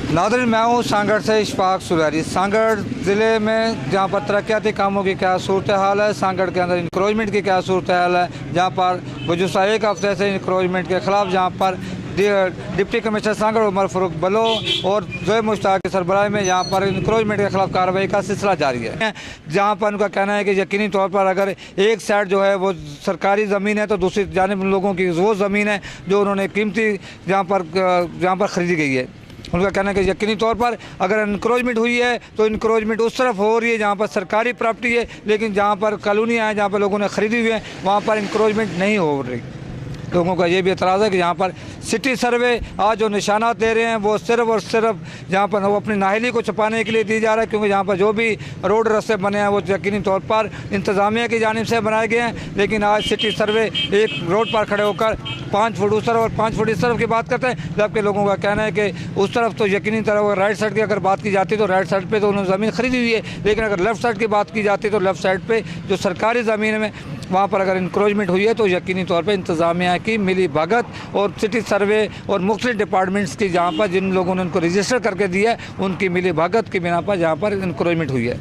नाज़रीन, मैं हूँ सांगड़ से इशफाक सुरारी। सांगड़ ज़िले में जहाँ पर तरक्याती कामों की क्या सूरत हाल है, सांगड़ के अंदर इंक्रोचमेंट की क्या सूरत हाल है, जहाँ पर गुज़श्ता एक हफ्ते से इंक्रोचमेंट के ख़िलाफ़ जहाँ पर डिप्टी कमिश्नर सांगड़ उमर फ़ारूक बलो और ज़ोए मुश्ताक की सरबराही में जहाँ पर इंक्रोचमेंट के ख़िलाफ़ कार्रवाई का सिलसिला जारी है। जहाँ पर उनका कहना है कि यकीनी तौर पर अगर एक साइड जो है वो सरकारी ज़मीन है तो दूसरी जानिब लोगों की वो ज़मीन है जो उन्होंने कीमती जहाँ पर ख़रीदी गई है। उनका कहना है कि यकीनी तौर पर अगर इंक्रोचमेंट हुई है तो इंक्रोचमेंट उस तरफ हो रही है जहाँ पर सरकारी प्रॉपर्टी है, लेकिन जहाँ पर कॉलोनियाँ हैं जहाँ पर लोगों ने ख़रीदी हुई है वहाँ पर इंक्रोचमेंट नहीं हो रही। लोगों का ये भी एतराज़ है कि यहाँ पर सिटी सर्वे आज जो निशानात दे रहे हैं वो सिर्फ और सिर्फ जहाँ पर वो अपनी नाहली को छुपाने के लिए दी जा रहा है, क्योंकि यहाँ पर जो भी रोड रास्ते बने हैं वो यकीनी तौर पर इंतज़ामिया की जानिब से बनाए गए हैं। लेकिन आज सिटी सर्वे एक रोड पर खड़े होकर 5 फुट उस तरफ और 5 फुट इस तरफ की बात करते हैं, जबकि लोगों का कहना है कि उस तरफ तो यकीनी तरफ राइट साइड की अगर बात की जाती तो राइट साइड पर तो उन्होंने ज़मीन खरीदी हुई है, लेकिन अगर लेफ़्ट साइड की बात की जाती तो लेफ़्ट साइड पर जो सरकारी ज़मीन में वहाँ पर अगर इंक्रोचमेंट हुई है तो यकीनी तौर पर इंतज़ामिया की मिली भगत और सिटी सर्वे और मुख्तलिफ डिपार्टमेंट्स की जहाँ पर जिन लोगों ने उनको रजिस्टर करके दिया है उनकी मिली भगत की बिना पर जहाँ पर इंक्रोचमेंट हुई है।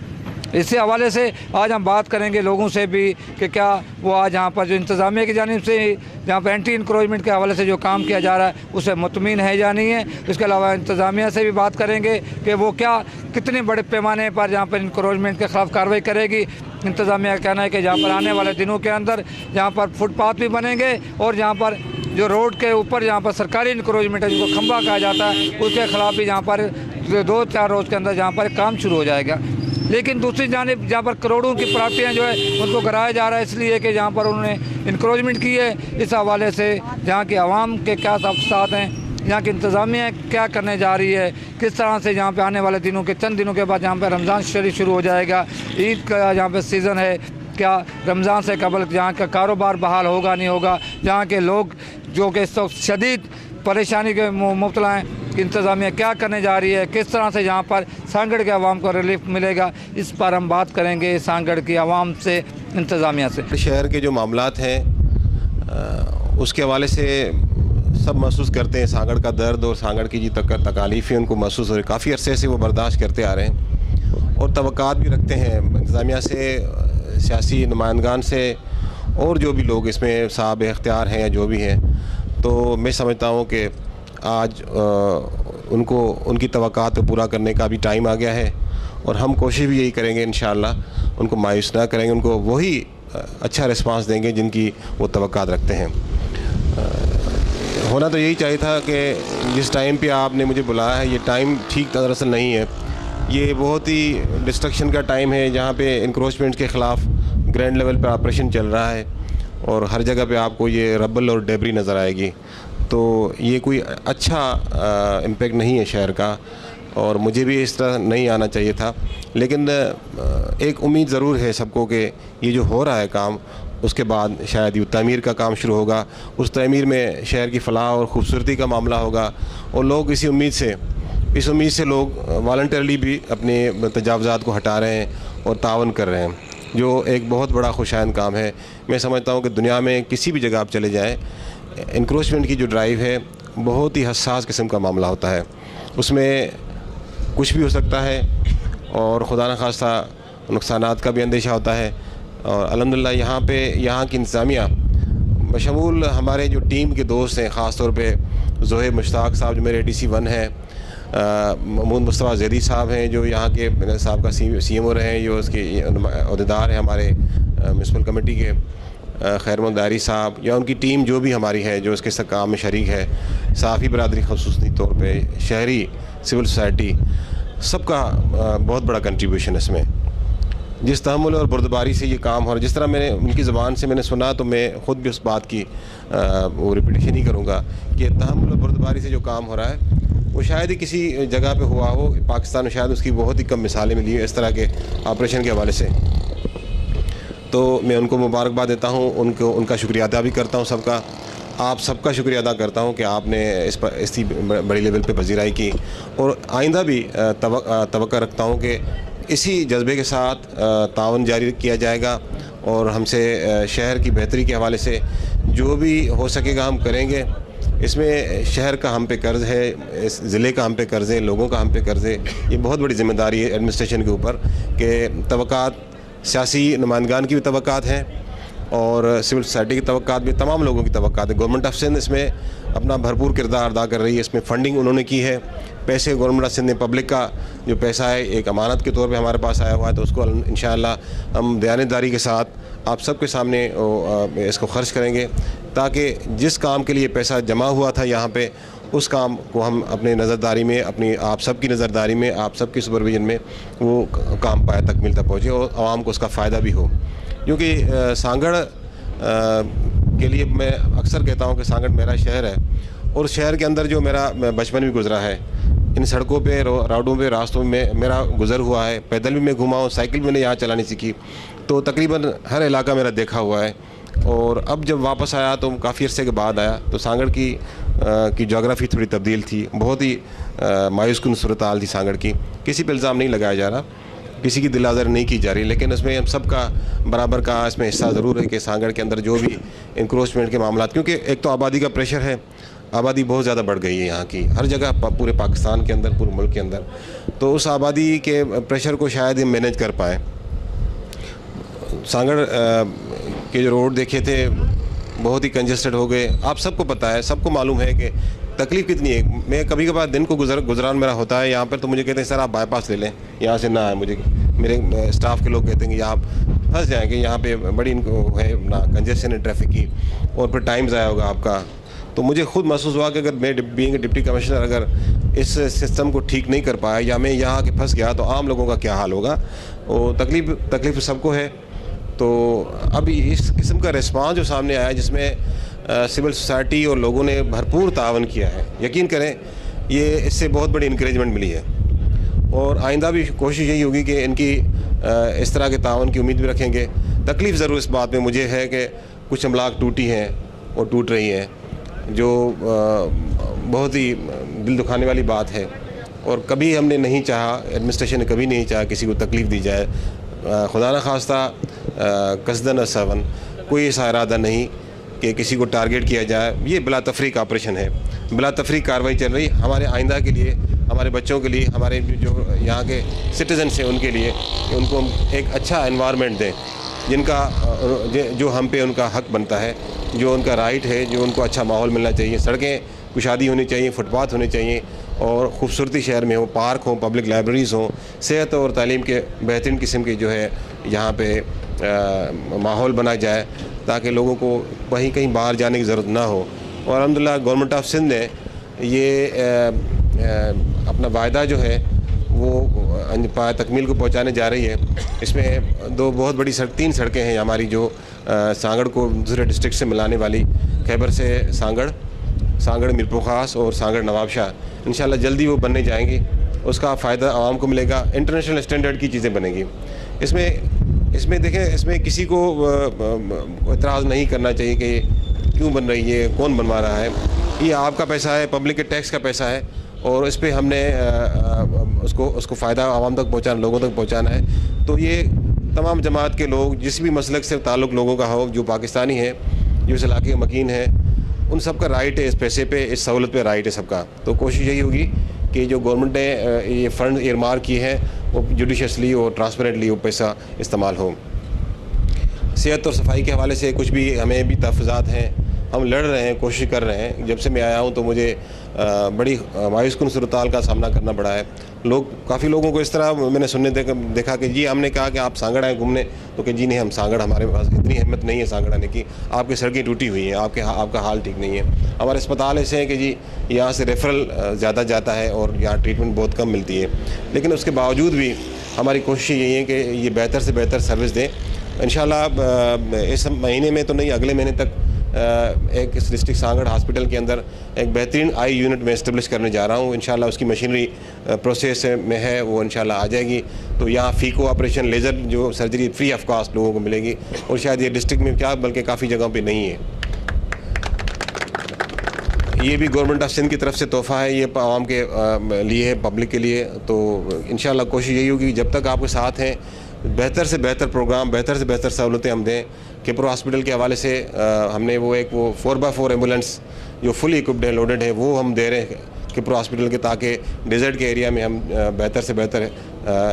इसी हवाले से आज हम बात करेंगे लोगों से भी कि क्या वो आज यहाँ पर जो इंतज़ामिया की जानिब से जहाँ पर एंटी इंक्रोचमेंट के हवाले से जो काम किया जा रहा है उसे मुतमिन है या नहीं है। इसके अलावा इंतज़ामिया से भी बात करेंगे कि वो क्या कितने बड़े पैमाने पर जहाँ पर इंक्रोचमेंट के ख़िलाफ़ कार्रवाई करेगी। इंतज़ामिया का कहना है कि जहाँ पर आने वाले दिनों के अंदर जहाँ पर फुटपाथ भी बनेंगे और जहाँ पर जो रोड के ऊपर जहाँ पर सरकारी इंक्रोचमेंट है जिसको खंबा कहा जाता है उसके ख़िलाफ़ भी जहाँ पर 2-4 रोज़ के अंदर जहाँ पर काम शुरू हो जाएगा। लेकिन दूसरी जानिब जहाँ पर करोड़ों की प्रॉपर्टियाँ जो है उनको गिराया जा रहा है इसलिए कि जहाँ पर उन्होंने इंक्रोचमेंट की है। इस हवाले से जहाँ की आवाम के क्या साथ हैं, यहाँ की इंतज़ामिया क्या करने जा रही है, किस तरह से यहाँ पे आने वाले दिनों के चंद दिनों के बाद जहाँ पे रमज़ान शरीफ शुरू हो जाएगा, ईद का यहाँ पे सीज़न है, क्या रमज़ान से कबल यहाँ का कारोबार बहाल होगा नहीं होगा, जहाँ के लोग जो कि इस वक्त शदीद परेशानी के मुब्तला हैं, इंतज़ामिया क्या करने जा रही है, किस तरह से यहाँ पर सांगड़ के अवाम को रिलीफ मिलेगा, इस पर हम बात करेंगे सांगड़ की आवाम से, इंतज़ामिया से। शहर के जो मामलात हैं उसके हवाले से सब महसूस करते हैं, सांगड़ का दर्द और सांगड़ की जी तकालीफ़ें उनको महसूस हो रही, काफ़ी अरसे से वो बर्दाश्त करते आ रहे हैं और तवक्कात भी रखते हैं इंतज़ामिया से, सियासी नुमाइंदगान से और जो भी लोग इसमें साहब इख्तियार हैं या जो भी हैं। तो मैं समझता हूँ कि आज उनको उनकी तवक्कात को पूरा करने का भी टाइम आ गया है और हम कोशिश भी यही करेंगे इंशाअल्लाह, उनको मायूस ना करेंगे, उनको वही अच्छा रिस्पांस देंगे जिनकी वो तवक्कात रखते हैं। होना तो यही चाहिए था कि जिस टाइम पे आपने मुझे बुलाया है ये टाइम ठीक दरअसल नहीं है, ये बहुत ही डिस्ट्रक्शन का टाइम है जहाँ पे इंक्रोचमेंट के ख़िलाफ़ ग्रैंड लेवल पे ऑपरेशन चल रहा है और हर जगह पे आपको ये रबल और डेबरी नज़र आएगी। तो ये कोई अच्छा इम्पेक्ट नहीं है शहर का और मुझे भी इस तरह नहीं आना चाहिए था। लेकिन एक उम्मीद ज़रूर है सबको कि ये जो हो रहा है काम उसके बाद शायद ये तमीर का काम शुरू होगा, उस तमीर में शहर की फ़लाह और ख़ूबसूरती का मामला होगा और लोग इस उम्मीद से लोग वॉलंटरली भी अपने तजावज़ात को हटा रहे हैं और तावन कर रहे हैं, जो एक बहुत बड़ा खुशाइंद काम है। मैं समझता हूँ कि दुनिया में किसी भी जगह आप चले जाएँ, इंक्रोचमेंट की जो ड्राइव है बहुत ही हसास किस्म का मामला होता है, उसमें कुछ भी हो सकता है और खुदा न खास्ता नुकसानात का भी अंदेशा होता है। और अल्हम्दुलिल्लाह यहाँ की इंतज़ामिया बशमूल हमारे जो टीम के दोस्त हैं, ख़ास तौर पे ज़ोए मुश्ताक साहब जो मेरे DC1 हैं, महमूद मुस्तफ़ा ज़ैदी साहब हैं जो यहाँ के साहब का CMO रहे हैं, जो उसके अहदेदार हैं हमारे म्यूनसिपल कमेटी के, खैरमोन दारी साहब या उनकी टीम जो भी हमारी है जो इसके काम में शरीक है, साफ़ी बरदरी ख़ुसूसी तौर पर, शहरी सिविल सोसाइटी, सबका बहुत बड़ा कंट्रीब्यूशन है इसमें। जिस तहम्मुल और बुर्दबारी से ये काम हो रहा है, जिस तरह मैंने उनकी ज़बान से मैंने सुना तो मैं ख़ुद भी उस बात की वो रिपीटेशन ही करूँगा कि तहम्मुल और बुर्दबारी से जो काम हो रहा है वो शायद ही किसी जगह पे हुआ हो पाकिस्तान में, शायद उसकी बहुत ही कम मिसालें मिली हैं इस तरह के ऑपरेशन के हवाले से। तो मैं उनको मुबारकबाद देता हूँ, उनका शुक्रिया अदा भी करता हूँ, आप सबका शुक्रिया अदा करता हूँ कि आपने इस बड़ी लेवल पे पजीराई की और आइंदा भी तवक्का रखता हूँ कि इसी जज्बे के साथ तावन जारी किया जाएगा और हमसे शहर की बेहतरी के हवाले से जो भी हो सकेगा हम करेंगे। इसमें शहर का हम पे कर्ज़ है, इस ज़िले का हम पे कर्ज़ है, लोगों का हम पे कर्ज़ है। ये बहुत बड़ी ज़िम्मेदारी है एडमिनिस्ट्रेशन के ऊपर कि तवक्कात, सियासी नुमाइंदगान की भी तवक्कात हैं और सिविल सोसाइटी की तवक्कात भी, तमाम लोगों की तवक्कात है। गवर्नमेंट ऑफ सिंध इसमें अपना भरपूर किरदार अदा कर रही है। इसमें फ़ंडिंग उन्होंने की है, पैसे गवर्नमेंट ऑफ सिंध ने, पब्लिक का जो पैसा है एक अमानत के तौर पे हमारे पास आया हुआ है, तो उसको इंशाअल्लाह हम दयानतदारी के साथ आप सबके सामने इसको खर्च करेंगे, ताकि जिस काम के लिए पैसा जमा हुआ था यहाँ पे, उस काम को हम अपने नज़रदारी में, अपनी आप सब की नज़रदारी में, आप सब की सुपरविजन में वो काम पाया तकमील तक पहुँचे और आवाम को उसका फ़ायदा भी हो। क्योंकि सांगड़ के लिए मैं अक्सर कहता हूँ कि सांगड़ मेरा शहर है और शहर के अंदर जो मेरा बचपन भी गुजरा है, इन सड़कों पे, रोडों पे, रास्तों में मेरा गुज़र हुआ है। पैदल भी मैं घुमा हूँ, साइकिल मैंने यहाँ चलानी सीखी, तो तकरीबन हर इलाका मेरा देखा हुआ है। और अब जब वापस आया तो काफ़ी अरसे के बाद आया, तो सांगड़ की जोग्राफ़ी थोड़ी तब्दील थी, बहुत ही मायूसकुन सूरत हाल थी सांगड़ की। किसी पे इल्ज़ाम नहीं लगाया जा रहा, किसी की दिल आज़र नहीं की जा रही, लेकिन इसमें हम सब का बराबर का इसमें हिस्सा ज़रूर है कि सांगड़ के अंदर जो भी इंक्रोचमेंट के मामला, क्योंकि एक तो आबादी का प्रेशर है, आबादी बहुत ज़्यादा बढ़ गई है यहाँ की, हर जगह पूरे पाकिस्तान के अंदर, पूरे मुल्क के अंदर, तो उस आबादी के प्रेशर को शायद हम मैनेज कर पाएँ। सांगड़ के जो रोड देखे थे बहुत ही कंजस्टेड हो गए। आप सबको पता है, सबको मालूम है कि तकलीफ़ कितनी है। मैं कभी कभार दिन को गुजरान मेरा होता है यहाँ पर, तो मुझे कहते हैं सर आप बाईपास ले लें, यहाँ से ना आए। मुझे मेरे स्टाफ के लोग कहते हैं कि आप फंस जाएंगे, यहाँ पे बड़ी इनको है ना कंजेशन है ट्रैफिक की, और फिर टाइम ज़ाया होगा आपका। तो मुझे खुद महसूस हुआ कि अगर मैं बीइंग डिप्टी कमिश्नर अगर इस सिस्टम को ठीक नहीं कर पाया या मैं यहाँ के फंस गया, तो आम लोगों का क्या हाल होगा। और तकलीफ़ सबको है। तो अब इस किस्म का रिस्पांस जो सामने आया, जिसमें सिविल सोसाइटी और लोगों ने भरपूर तावन किया है, यकीन करें ये इससे बहुत बड़ी इंकरेजमेंट मिली है। और आइंदा भी कोशिश यही होगी कि इनकी इस तरह के तावन की उम्मीद भी रखेंगे। तकलीफ़ ज़रूर इस बात में मुझे है कि कुछ अमलाक टूटी हैं और टूट रही हैं, जो बहुत ही दिल दुखाने वाली बात है। और कभी हमने नहीं चाहा, एडमिनिस्ट्रेशन ने कभी नहीं चाहा किसी को तकलीफ़ दी जाए, खुदा न खास्ता कसदन असवन, कोई ऐसा इरादा नहीं कि किसी को टारगेट किया जाए। ये बिला तफरीक ऑपरेशन है, बिला तफरीक कार्रवाई चल रही हमारे आइंदा के लिए, हमारे बच्चों के लिए, हमारे जो यहाँ के सिटीजन्स हैं उनके लिए, कि उनको एक अच्छा एनवायरनमेंट दें, जिनका जो हम पे उनका हक बनता है, जो उनका राइट है, जो उनको अच्छा माहौल मिलना चाहिए। सड़कें कुशादी होनी चाहिए, फुटपाथ होने चाहिए और ख़ूबसूरती शहर में हो, पार्क हो, पब्लिक लाइब्रेरीज़ हों, सेहत और तालीम के बेहतरीन किस्म के जो है यहाँ पे माहौल बना जाए, ताकि लोगों को कहीं कहीं बाहर जाने की ज़रूरत ना हो। और अल्हम्दुलिल्लाह गवर्नमेंट ऑफ सिंध ने ये अपना वायदा जो है वो तकमील को पहुँचाने जा रही है। इसमें दो बहुत बड़ी तीन सड़कें हैं हमारी, जो सांगड़ को दूसरे डिस्ट्रिक्ट से मिलाने वाली, खैबर से सांगड़ मीरपुर ख़ास और सांगड़ नवाबशाह। इंशाल्लाह जल्दी वो बनने जाएंगी, उसका फ़ायदा आवाम को मिलेगा, इंटरनेशनल स्टैंडर्ड की चीज़ें बनेंगी। इसमें देखें, इसमें किसी को एतराज़ नहीं करना चाहिए कि क्यों बन रही है, कौन बनवा रहा है। ये आपका पैसा है, पब्लिक के टैक्स का पैसा है, और इस पर हमने उसको फ़ायदा आवाम तक पहुँचाना, लोगों तक पहुँचाना है। तो ये तमाम जमात के लोग, जिस भी मसलक से ताल्लुक़ लोगों का हो, जो पाकिस्तानी है, जो इस इलाके के मकीन है, उन सब का राइट है, इस पैसे पे, इस सहूलत पे राइट है सबका। तो कोशिश यही होगी कि जो गवर्नमेंट ने ये फ़ंड एयरमार्क किए हैं वो जुडिशसली और ट्रांसपेरेंटली वो पैसा इस्तेमाल हो। सेहत और सफाई के हवाले से कुछ भी हमें भी तहफ़्फ़ुज़ात हैं, हम लड़ रहे हैं, कोशिश कर रहे हैं। जब से मैं आया हूँ तो मुझे बड़ी मायूसकुन सूरत-हाल का सामना करना पड़ा है। काफ़ी लोगों को इस तरह मैंने सुनने देखा कि जी, हमने कहा कि आप सांगड़ आए घूमने, तो कि जी नहीं, हम सांगड़, हमारे पास इतनी हिम्मत नहीं है सांगड़ आने की, आपकी सड़कें टूटी हुई हैं, आपका हाल ठीक नहीं है। हमारे अस्पताल ऐसे हैं कि जी यहाँ से रेफरल ज़्यादा जाता है और यहाँ ट्रीटमेंट बहुत कम मिलती है, लेकिन उसके बावजूद भी हमारी कोशिश यही है कि ये बेहतर से बेहतर सर्विस दें। इंशाल्लाह इस महीने में तो नहीं, अगले महीने तक एक इस डिस्ट्रिक्ट सांगड़ हॉस्पिटल के अंदर एक बेहतरीन आई यूनिट में इस्टेब्लिश करने जा रहा हूँ। इंशाल्लाह उसकी मशीनरी प्रोसेस में है, वो इंशाल्लाह आ जाएगी। तो यहाँ फ़ीको ऑपरेशन, लेज़र जो सर्जरी फ्री ऑफ कॉस्ट लोगों को मिलेगी, और शायद ये डिस्ट्रिक्ट में क्या बल्कि काफ़ी जगहों पे नहीं है। ये भी गवर्नमेंट ऑफ सिंध की तरफ से तोहफ़ा है, ये आवाम के लिए है, पब्लिक के लिए। तो इंशाल्लाह कोशिश यही होगी जब तक आपके साथ हैं बेहतर से बेहतर प्रोग्राम, बेहतर से बेहतर सहूलतें हम दें। किप्रो हॉस्पिटल के हवाले से हमने वो 4x4 एम्बुलेंस जो फुली इक्विप्ड है, लोडेड है, वो हम दे रहे हैं किप्रो हॉस्पिटल के, ताकि डेजर्ट के एरिया में हम बेहतर से बेहतर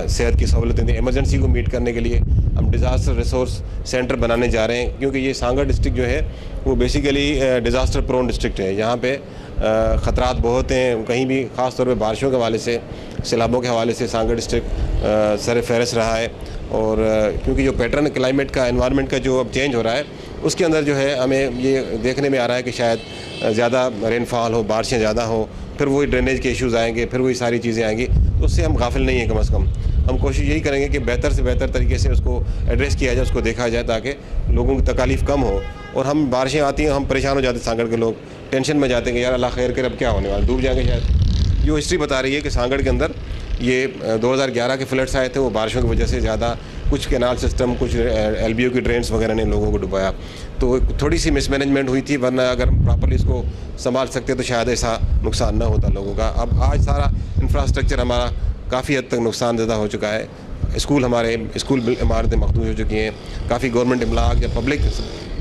सेहत की सहूलतें दें। इमरजेंसी को मीट करने के लिए हम डिज़ास्टर रिसोर्स सेंटर बनाने जा रहे हैं, क्योंकि ये सांगड़ डिस्ट्रिक्ट जो है वो बेसिकली डिज़ास्टर प्रोन डिस्ट्रिक्ट है। यहाँ पे ख़तरात बहुत हैं, कहीं भी ख़ास तौर पे बारिशों के हवाले से, सैलाबों के हवाले से सांगड़ डिस्ट्रिक्ट सर फहरिस्त रहा है। और क्योंकि जो पैटर्न क्लाइमेट का, एनवायरनमेंट का जो अब चेंज हो रहा है, उसके अंदर जो है हमें ये देखने में आ रहा है कि शायद ज़्यादा रेनफॉल हो, बारिशें ज़्यादा हो, फिर वही ड्रेनेज के इश्यूज़ आएंगे, फिर वही सारी चीज़ें आएंगी। तो उससे हम गाफिल नहीं हैं। कम से कम हम कोशिश यही करेंगे कि बेहतर से बेहतर तरीके से उसको एड्रेस किया जाए, उसको देखा जाए, ताकि लोगों की तकालीफ कम हो। और हम बारिशें आती हैं, हम परेशान हो जाते हैं, सांगड़ के लोग टेंशन में जाते हैं कि यार अल्लाह खैर करे, अब क्या होने वाला, डूब जाएंगे शायद। जो हिस्ट्री बता रही है कि सांगड़ के अंदर ये 2011 के फ्लड्स आए थे, वो बारिशों की वजह से ज़्यादा, कुछ कैनाल सिस्टम, कुछ LBO की ड्रेन्स वगैरह ने लोगों को डुबाया। तो थोड़ी सी मिसमैनेजमेंट हुई थी, वरना अगर प्रॉपर्ली इसको संभाल सकते तो शायद ऐसा नुकसान ना होता लोगों का। अब आज सारा इंफ्रास्ट्रक्चर हमारा काफ़ी हद तक नुकसान ज़्यादा हो चुका है। स्कूल इमारतें मखदूश हो चुकी हैं। काफ़ी गवर्नमेंट इमलाक या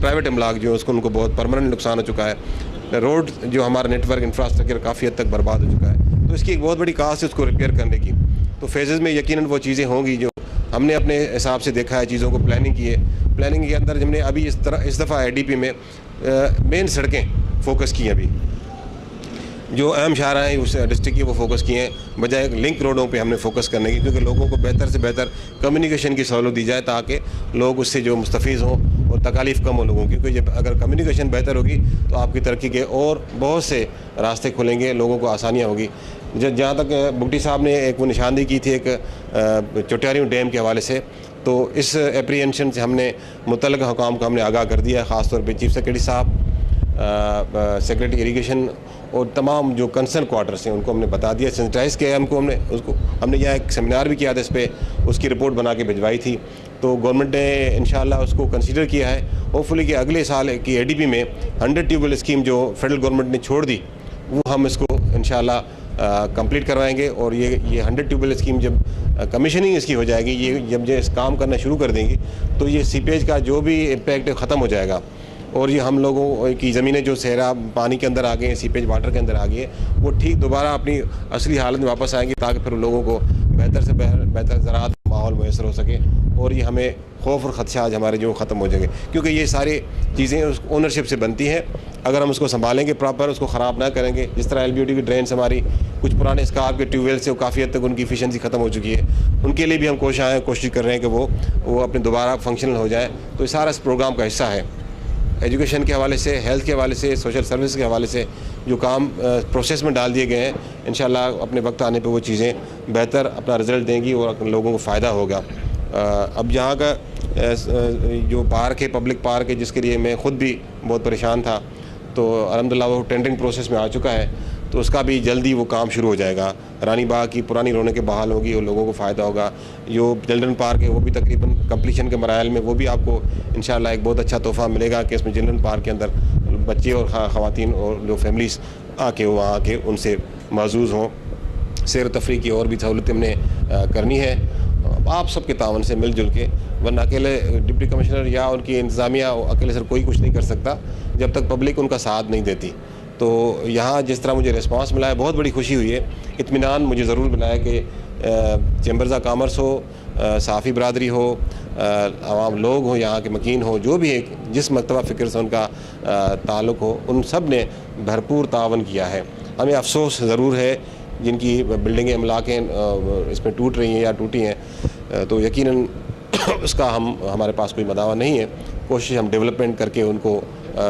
प्राइवेट इमलाक जो है उसको उनको बहुत परमानेंट नुकसान हो चुका है। रोड जो हमारा नेटवर्क इंफ्रास्ट्रक्चर काफ़ी हद तक बर्बाद हो चुका है। तो इसकी एक बहुत बड़ी कास्ट है उसको रिपेयर करने की। तो फेजेज़ में यकीनन वो चीज़ें होंगी जो हमने अपने हिसाब से देखा है, चीज़ों को प्लानिंग की है। प्लानिंग के अंदर हमने अभी इस दफ़ा IDP में मेन सड़कें फोकस की हैं। अभी जो अहम शाहरा हैं उस डिस्ट्रिक्ट की वो फोकस किए हैं, बजाय लिंक रोडों पे हमने फोकस करने की, क्योंकि लोगों को बेहतर से बेहतर कम्युनिकेशन की सहूलत दी जाए, ताकि लोग उससे जो मुस्तफ़ीज़ हों और तकालीफ कम हो लोगों की। क्योंकि जब अगर कम्युनिकेशन बेहतर होगी तो आपकी तरक्की के और बहुत से रास्ते खुलेंगे, लोगों को आसानियाँ होगी। जहाँ तक बुगटी साहब ने एक वो निशानदेही की थी एक चोटियारियों डैम के हवाले से, तो इस एप्रीहेंशन से हमने मुतल्लिक़ा हुकाम को हमने आगाह कर दिया है, ख़ास तौर पे चीफ सेक्रेटरी साहब, सेक्रेटरी इरिगेशन और तमाम जो कंसर्न क्वार्टर्स हैं उनको हमने बता दिया, सेंसिटाइज़ किया हमने यहाँ एक सेमिनार भी किया था, इस पर उसकी रिपोर्ट बना के भिजवाई थी। तो गवर्नमेंट ने इंशाल्लाह उसको कंसीडर किया है। होपफुली कि अगले साल की ADP में 100 ट्यूबवेल स्कीम जो फेडरल गवर्नमेंट ने छोड़ दी, वो हम इसको इंशाल्लाह कंप्लीट करवाएंगे। और ये 100 ट्यूबवेल स्कीम जब कमीशनिंग इसकी हो जाएगी, ये जब इस काम करना शुरू कर देंगी, तो ये सीपेज का जो भी इम्पैक्ट ख़त्म हो जाएगा। और ये हम लोगों की ज़मीनें जो सहरा पानी के अंदर आ गई हैं, सीपेज वाटर के अंदर आ गई है, वो ठीक दोबारा अपनी असली हालत में वापस आएंगी, ताकि फिर लोगों को बेहतर से बेहतर ज़राअत माहौल मैसर हो सके। और ये हमें खौफ और ख़दशा आज हमारे जो ख़त्म हो जाएंगे, क्योंकि ये सारी चीज़ें उस ओनरशिप से बनती हैं। अगर हम उसको संभालेंगे प्रॉपर, उसको ख़राब ना करेंगे, जिस तरह LBOD की ड्रेन्स हमारी कुछ पुराने स्कार्प के ट्यूबवेल से काफ़ी हद तक उनकी एफिशिएंसी ख़त्म हो चुकी है, उनके लिए भी हम कोशिश कर रहे हैं कि वो अपने दोबारा फंक्शनल हो जाए। तो ये सारा इस प्रोग्राम का हिस्सा है। एजुकेशन के हवाले से, हेल्थ के हवाले से, सोशल सर्विस के हवाले से जो काम प्रोसेस में डाल दिए गए हैं, इंशाल्लाह अपने वक्त आने पे वो चीज़ें बेहतर अपना रिज़ल्ट देंगी और लोगों को फ़ायदा होगा। अब यहाँ का जो पार्क है, पब्लिक पार्क है, जिसके लिए मैं ख़ुद भी बहुत परेशान था, तो अल्हम्दुलिल्लाह वो टेंडरिंग प्रोसेस में आ चुका है। तो उसका भी जल्दी वो काम शुरू हो जाएगा। रानी बाग की पुरानी रौनकें बहाल होगी और लोगों को फ़ायदा होगा। जो चिल्ड्रन पार्क है वो भी तकरीबन कंप्लीशन के मराहल में, वो भी आपको इंशाल्लाह एक बहुत अच्छा तोहफ़ा मिलेगा कि इसमें चिल्ड्रन पार्क के अंदर बच्चे और ख़वातीन और जो फैमिलीज़ आके वहाँ आके उनसे महजूज़ हों। सैर तफरी की और भी सहूलतें हमने करनी है आप सब के तावन से मिलजुल के, वरना अकेले डिप्टी कमिश्नर या उनकी इंतज़ामिया अकेले सर कोई कुछ नहीं कर सकता जब तक पब्लिक उनका साथ नहीं देती। तो यहाँ जिस तरह मुझे रिस्पांस मिला है, बहुत बड़ी खुशी हुई है। इत्मीनान मुझे ज़रूर मिला है कि चैम्बर्स ऑफ कॉमर्स हो, साफ़ी बरदरी हो, आवाम लोग हो, यहाँ के मकीन हो, जो भी है, जिस मकतबा फ़िक्र से उनका ताल्लुक़ हो, उन सब ने भरपूर तावन किया है। हमें अफसोस ज़रूर है जिनकी बिल्डिंगें इमलाकें इसमें टूट रही हैं या टूटी हैं, तो यकीनन उसका हमारे पास कोई मदावा नहीं है। कोशिश हम डेवलपमेंट करके उनको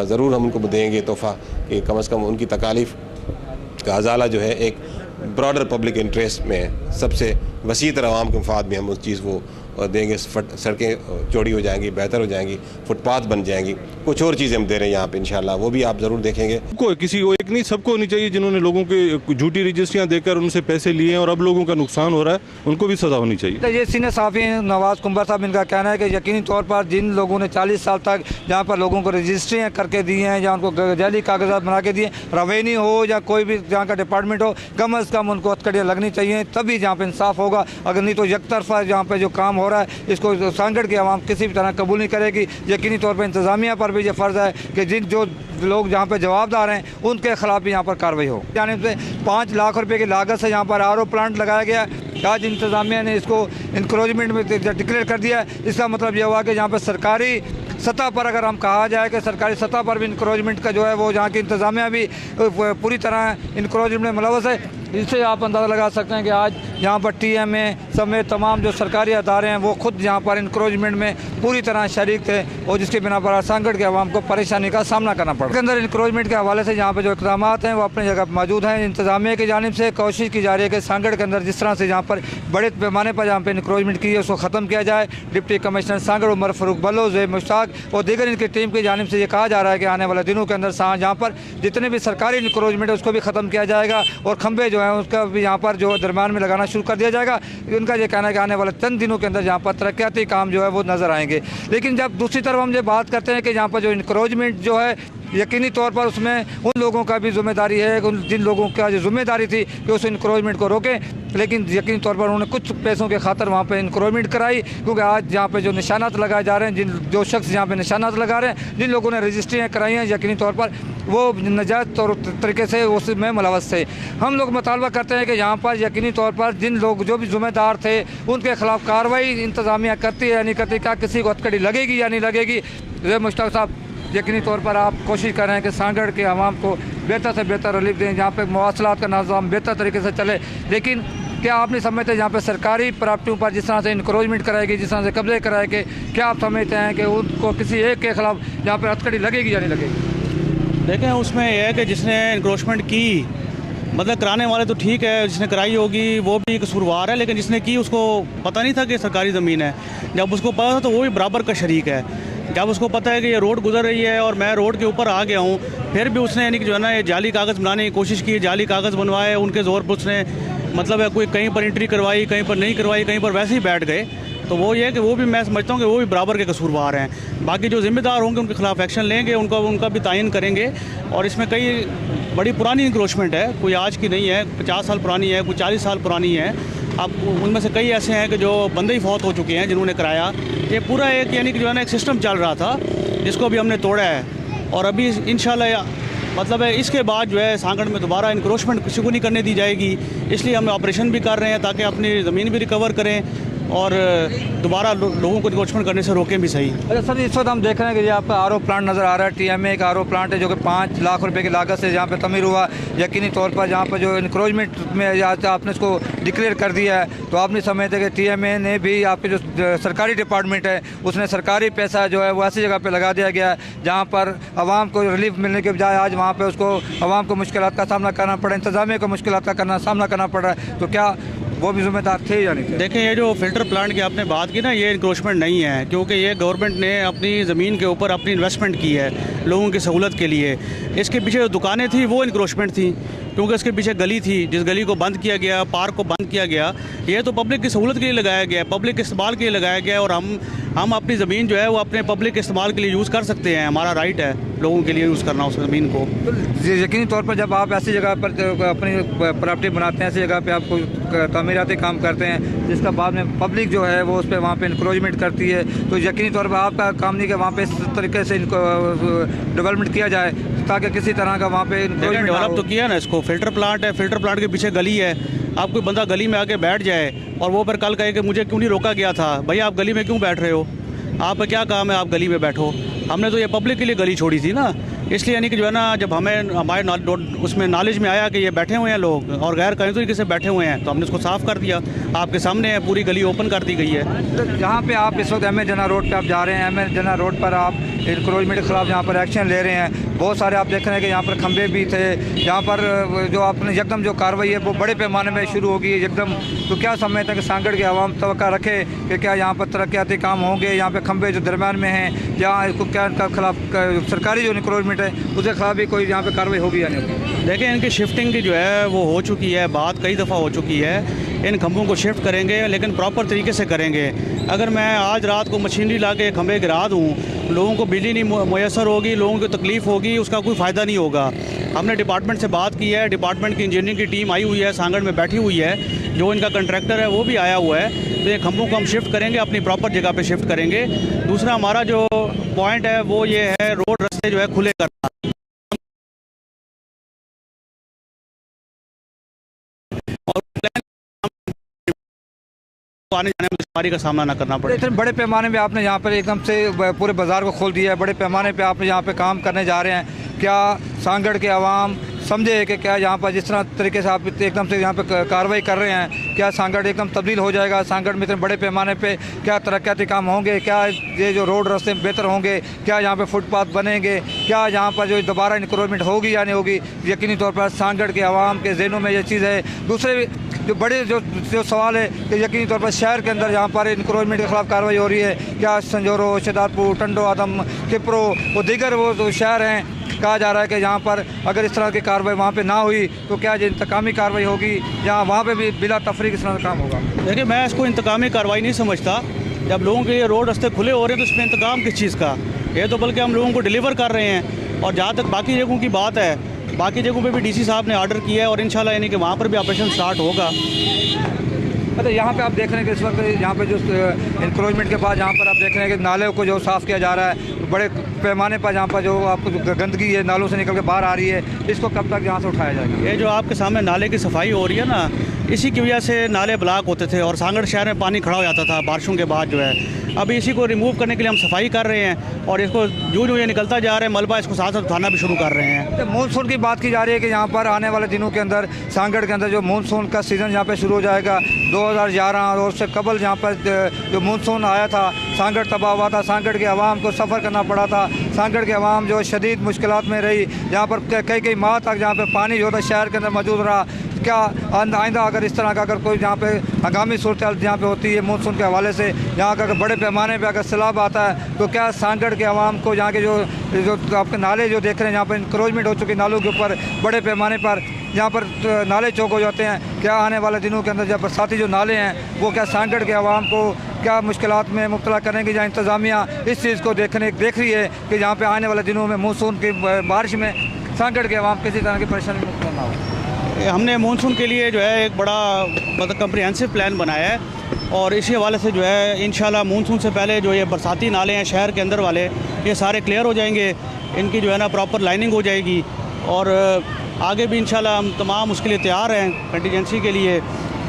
ज़रूर हम उनको देंगे तोहफ़ा कि कम से कम उनकी तकालीफ़ का अजाला जो है एक ब्रॉडर पब्लिक इंटरेस्ट में, सबसे वसी तरह आवाम के मफाद में हम उस चीज़ को देंगे। सड़कें चौड़ी हो जाएंगी, बेहतर हो जाएंगी, फुटपाथ बन जाएंगी, कुछ और चीज़ें हम दे रहे हैं यहाँ पे इंशाल्लाह, वो भी आप ज़रूर देखेंगे। कोई किसी को एक नहीं, सबको होनी चाहिए जिन्होंने लोगों के झूठी रजिस्ट्रियाँ देकर उनसे पैसे लिए हैं और अब लोगों का नुकसान हो रहा है, उनको भी सज़ा होनी चाहिए। तो ये सीनियर साफ़ी नवाज़ कुंबर साहब, इनका कहना है कि यकीनी तौर पर जिन लोगों ने 40 साल तक जहाँ पर लोगों को रजिस्ट्रियाँ करके दी हैं या उनको जाली कागजात बना के दिए, रेवेन्यू हो या कोई भी जहाँ का डिपार्टमेंट हो, कम अज़ कम उनको हथकड़ियाँ लगनी चाहिए, तभी जहाँ पर इंसाफ होगा। अगर नहीं तो एक तरफा जहाँ पर जो काम हो रहा है, इसको सांगड़ की आवाम किसी भी तरह कबूल नहीं करेगी। यकीनी तौर पर इंतज़ामिया पर भी ये फ़र्ज़ है कि जिन जो लोग जहाँ पर जवाबदार हैं उनके खिलाफ भी यहाँ पर कार्रवाई हो। यानी से 5 लाख रुपए की लागत से यहाँ पर RO प्लांट लगाया गया। आज इंतज़ामिया ने इसको इंक्रोचमेंट में डिक्लेयर कर दिया। इसका मतलब यह हुआ कि यहाँ पर सरकारी सतह पर अगर हम कहा जाए कि सरकारी सतह पर भी इंक्रोचमेंट का जो है वो जहाँ की इंतज़ामिया भी पूरी तरह इंक्रोचमेंट में मुलव्वस है। इससे आप अंदाज़ा लगा सकते हैं कि आज यहाँ पर TMA समेत तमाम जो सरकारी अदारे हैं वो खुद यहाँ पर इंक्रोचमेंट में पूरी तरह शरीक थे और जिसके बिना पर सांगड़ के अवाम को परेशानी का सामना करना पड़ा। इसके अंदर इंक्रोचमेंट के हवाले से यहाँ पर जो इक़दाम हैं वो अपनी जगह पर मौजूद हैं। इंतज़ामिया की जानिब से कोशिश की जा रही है कि सांगड़ के अंदर जिस तरह से यहाँ पर बड़े पैमाने पर जहाँ पर इंक्रोचमेंट की है उसको ख़त्म किया जाए। डिप्टी कमिश्नर सांगड़ उमर फ़ारूक बल्लो, ज़ेब मुश्ताक और दीगर इनकी टीम की जानिब से ये कहा जा रहा है कि आने वाले दिनों के अंदर जहाँ पर जितने भी सरकारी इंक्रोचमेंट है उसको भी ख़त्म किया जाएगा और खंभे जो हैं उसका भी यहाँ पर जो दरम्यान में लगाना शुरू कर दिया जाएगा। उनका ये कहना है कि आने वाले चंद दिनों के अंदर यहाँ पर तरक्याती काम जो है वो नज़र आएंगे। लेकिन जब दूसरी तरफ हम ये बात करते हैं कि यहाँ पर जो इंक्रोचमेंट जो है यकीनी तौर पर उसमें उन लोगों का भी जिम्मेदारी है, जिन लोगों का जो जिम्मेदारी थी कि उस इंक्रोचमेंट को रोकें, लेकिन यकीनी तौर पर उन्होंने कुछ पैसों के खातर वहाँ पे इंक्रोचमेंट कराई। क्योंकि आज जहाँ पे जो निशानात लगाए जा रहे हैं, जो शख्स यहाँ पे निशानात लगा रहे हैं, जिन लोगों ने रजिस्ट्रियाँ कराई हैं, यकीनी तौर पर वो नाजायज़ तरीके से उसमें मुलव्वस थे। हम लोग मुतालबा करते हैं कि यहाँ पर यकीनी तौर पर जिन लोग जो भी जिम्मेदार थे उनके खिलाफ कार्रवाई इंतज़ामिया करती है या नहीं करती, क्या किसी को हथकड़ी लगेगी या नहीं लगेगी। ज़ेब मुश्ताक साहब, यकीनी तौर पर आप कोशिश कर रहे हैं कि सांगड़ के आवाम को बेहतर से बेहतर रिलीफ दें, जहाँ पे मवासलात का निज़ाम बेहतर तरीके से चले। लेकिन क्या आप नहीं समझते जहाँ पे सरकारी प्रॉपर्टियों पर जिस तरह से इंक्रोचमेंट कराएगी, जिस तरह से कब्जे कराएगी, क्या आप समझते हैं कि उनको किसी एक के खिलाफ जहाँ पर हथकड़ी लगेगी या नहीं लगेगी? देखें, उसमें यह है कि जिसने इंक्रोचमेंट की मतलब कराने वाले तो ठीक है, जिसने कराई होगी वो भी कसूरवार है, लेकिन जिसने की उसको पता नहीं था कि सरकारी ज़मीन है। जब उसको पता था तो वो भी बराबर का शरीक है। जब उसको पता है कि ये रोड गुजर रही है और मैं रोड के ऊपर आ गया हूँ, फिर भी उसने यानी कि जो है ना ये जाली कागज़ बनाने की कोशिश की, जाली कागज़ बनवाए, उनके ज़ोर पर उसने मतलब है कोई कहीं पर एंट्री करवाई, कहीं पर नहीं करवाई, कहीं पर वैसे ही बैठ गए। तो वो ये है कि वो भी मैं समझता हूँ कि वो भी बराबर के कसूरवार हैं। बाकी जो ज़िम्मेदार होंगे उनके खिलाफ एक्शन लेंगे, उनका भी तायन करेंगे। और इसमें कई बड़ी पुरानी इंक्रोचमेंट है, कोई आज की नहीं है, 50 साल पुरानी है, कोई 40 साल पुरानी है। अब उनमें से कई ऐसे हैं कि जो बंदे ही फौत हो चुके हैं जिन्होंने कराया। ये पूरा एक यानी कि जो है ना एक सिस्टम चल रहा था जिसको भी हमने तोड़ा है। और अभी इंशाल्लाह मतलब है इसके बाद जो है सांगड़ में दोबारा इंक्रोचमेंट किसी को नहीं करने दी जाएगी। इसलिए हम ऑपरेशन भी कर रहे हैं ताकि अपनी ज़मीन भी रिकवर करें और दोबारा लोगों को इंक्रोचमेंट करने से रोकें भी सही। अच्छा सर, इस वक्त हम देख रहे हैं कि यहाँ पर RO प्लांट नज़र आ रहा है। TMA का RO प्लांट है जो कि 5 लाख रुपए की लागत से जहाँ पे तमीर हुआ। यकीनी तौर पर जहाँ पर जो इंक्रोचमेंट में आपने इसको डिक्लेयर कर दिया है, तो आप नहीं समझते कि TMA ने भी आपके जो सरकारी डिपार्टमेंट है उसने सरकारी पैसा जो है वो ऐसी जगह पर लगा दिया गया है जहाँ पर आवाम को रिलीफ मिलने के बजाय आज वहाँ पर उसको आवाम को मुश्किलात का सामना करना पड़ा, इंतज़ामिया को मुश्किलात का सामना करना पड़ रहा है। तो क्या वो भी जिम्मेदार थे या नहीं थे? देखें, ये जो फ़िल्टर प्लांट की आपने बात की ना, ये इंक्रोचमेंट नहीं है, क्योंकि ये गवर्नमेंट ने अपनी ज़मीन के ऊपर अपनी इन्वेस्टमेंट की है लोगों की सहूलत के लिए। इसके पीछे जो दुकानें थी वो इंक्रोचमेंट थी, क्योंकि इसके पीछे गली थी, जिस गली को बंद किया गया, पार्क को बंद किया गया। ये तो पब्लिक की सहूलत के लिए लगाया गया है, पब्लिक के इस्तेमाल के लिए लगाया गया है। और हम अपनी ज़मीन जो है वो अपने पब्लिक के इस्तेमाल के लिए यूज़ कर सकते हैं, हमारा राइट है लोगों के लिए यूज़ करना उस ज़मीन को। तो यकीनी तौर पर जब आप ऐसी जगह पर अपनी प्रॉपर्टी बनाते हैं, ऐसी जगह पे आप कोई तामीराती काम करते हैं जिसका बाद में पब्लिक जो है वो उस पर वहाँ पे इंक्रोचमेंट करती है, तो यकीनी तौर पर आपका काम नहीं कि वहाँ पे इस तरीके से डेवलपमेंट किया जाए ताकि किसी तरह का वहाँ पे डेवलप तो किया ना। इसको फ़िल्टर प्लांट है, फ़िल्टर प्लांट के पीछे गली है। आप कोई बंदा गली में आके बैठ जाए और वो पर कल कहे कि मुझे क्यों नहीं रोका गया था, भैया आप गली में क्यों बैठ रहे हो, आपका क्या काम है, आप गली में बैठो। हमने तो ये पब्लिक के लिए गली छोड़ी थी ना, इसलिए यानी कि जो है ना जब हमारे उसमें नॉलेज में आया कि ये बैठे हुए हैं लोग और गैर कानूनी तरीके से बैठे हुए हैं, तो हमने उसको साफ़ कर दिया। आपके सामने है, पूरी गली ओपन कर दी गई है। जहाँ पे आप इस वक्त एम जना रोड पे आप जा रहे हैं, एम जना रोड पर आप इंक्रोचमेंट के खिलाफ यहाँ पर एक्शन ले रहे हैं। बहुत सारे आप देख रहे हैं कि यहाँ पर खंभे भी थे, यहाँ पर जो आपने एकदम जो कार्रवाई है वो बड़े पैमाने में शुरू होगी एकदम। तो क्या समझते हैं कि सांगड़ की आवाम तवक्का रखे कि क्या यहाँ पर तरक्याती काम होंगे? यहाँ पे खंभे जो दरम्यान में हैं, यहाँ इसको क्या इनका खिलाफ सरकारी जो इंक्रोचमेंट है उसके खिलाफ भी कोई यहाँ पे कार्रवाई होगी या नहीं होगी? देखिए, इनकी शिफ्टिंग की जो है वो हो चुकी है, बात कई दफ़ा हो चुकी है। इन खंभों को शिफ्ट करेंगे लेकिन प्रॉपर तरीके से करेंगे। अगर मैं आज रात को मशीनरी ला के खंभे गिरा दूँ, लोगों को बिजली नहीं मुयसर होगी, लोगों को तकलीफ़ होगी, उसका कोई फ़ायदा नहीं होगा। हमने डिपार्टमेंट से बात की है, डिपार्टमेंट की इंजीनियरिंग की टीम आई हुई है, सांगड़ में बैठी हुई है, जो इनका कंट्रैक्टर है वो भी आया हुआ है। तो ये खंभों को हम शिफ्ट करेंगे, अपनी प्रॉपर जगह पे शिफ्ट करेंगे। दूसरा हमारा जो पॉइंट है वो ये है, रोड रास्ते जो है खुले करना। आने जाने में दुश्वारी का सामना ना करना पड़े। इतने बड़े पैमाने पे आपने यहाँ पर एकदम से पूरे बाज़ार को खोल दिया है, बड़े पैमाने पे आप यहाँ पे काम करने जा रहे हैं। क्या सांगड़ के अवाम समझे कि क्या यहाँ पर जिस तरह तरीके से आप एकदम से यहाँ पे कार्रवाई कर रहे हैं, क्या सांगड़ एकदम तब्दील हो जाएगा? सांगड़ में इतने बड़े पैमाने पे क्या तरक्याती काम होंगे? क्या ये जो रोड रास्ते बेहतर होंगे? क्या यहाँ पे फुटपाथ बनेंगे? क्या यहाँ पर जो दोबारा इंक्रोचमेंट होगी या नहीं होगी? यकीनी तौर पर सांगड़ के अवाम के जहनों में ये चीज़ है। दूसरे जो बड़े जो सवाल है कि यकीनी तौर पर शहर के अंदर यहाँ पर इंक्रोचमेंट के खिलाफ कार्रवाई हो रही है, क्या संजोरो, शहदादपुर, टंडो आदम, किप्रो वो दीगर वो जो शहर हैं, कहा जा रहा है कि यहाँ पर अगर इस तरह की कार्रवाई वहाँ पे ना हुई तो क्या ये इंतकामी कार्रवाई होगी या वहाँ पे भी बिला तफरीक इस तरह का काम होगा? देखिए, मैं इसको इंतकामी कार्रवाई नहीं समझता। जब लोगों के ये रोड रास्ते खुले हो रहे हैं तो इसमें इंतकाम किस चीज़ का? ये तो बल्कि हम लोगों को डिलीवर कर रहे हैं। और जहाँ तक बाकी जगहों की बात है, बाकी जगहों पे भी डीसी साहब ने ऑर्डर किया है और इंशाल्लाह यानी कि वहाँ पर भी ऑपरेशन स्टार्ट होगा। अच्छा, यहाँ पे आप देख रहे हैं कि इस वक्त यहाँ पे जो इंक्रोचमेंट के बाद यहाँ पर आप देख रहे हैं कि नाले को जो साफ़ किया जा रहा है, बड़े पैमाने पर यहाँ पर जो आपको गंदगी है नालों से निकल के बाहर आ रही है, इसको कब तक यहाँ से उठाया जाएगा? ये जो आपके सामने नाले की सफाई हो रही है ना, इसी की वजह से नाले ब्लॉक होते थे और सांगड़ शहर में पानी खड़ा हो जाता था बारिशों के बाद जो है। अभी इसी को रिमूव करने के लिए हम सफाई कर रहे हैं और इसको जो ये निकलता जा रहा है मलबा, इसको साथ साथ उठाना भी शुरू कर रहे हैं। मानसून की बात की जा रही है कि यहाँ पर आने वाले दिनों के अंदर सांगड़ के अंदर जो मानसून का सीज़न यहाँ पे शुरू हो जाएगा। 2011 और उससे कबल यहाँ पर जो मानसून आया था, सांगड़ तबाह हुआ था, सांगड़ के अवाम को सफ़र करना पड़ा था, सांगड़ के अवाम जो शदीद मुश्किलात में रही, यहाँ पर कई माह तक यहाँ पर पानी जो था शहर के अंदर मौजूद रहा। क्या आइंदा अगर इस तरह का अगर कोई यहाँ पे हंगामी सूरत यहाँ पे होती है मानसून के हवाले से, यहाँ का अगर बड़े पैमाने पे अगर सैलाब आता है तो क्या सांगड़ के अवाम को यहाँ के जो आपके नाले जो देख रहे हैं यहाँ पर इंक्रोचमेंट हो चुकी नालों के ऊपर बड़े पैमाने पर यहाँ पर नाले चौक हो जाते हैं, क्या आने वाले दिनों के अंदर जब बरसाती जो नाले हैं वो क्या सांगड़ के अवाम को क्या मुश्किलात में मुब्तला करेंगे? या इंतज़ामिया इस चीज़ को देख रही है कि यहाँ पर आने वाले दिनों में मानसून की बारिश में सांगड़ के अवाम किसी तरह की परेशानी में मुब्तला ना हो? हमने मानसून के लिए जो है एक बड़ा मतलब कम्प्रिहेंसिव प्लान बनाया है और इसी हवाले से जो है इंशाल्लाह मानसून से पहले जो ये बरसाती नाले हैं शहर के अंदर वाले, ये सारे क्लियर हो जाएंगे, इनकी जो है ना प्रॉपर लाइनिंग हो जाएगी और आगे भी इंशाल्लाह हम तमाम उसके लिए तैयार हैं कंटीजेंसी के लिए।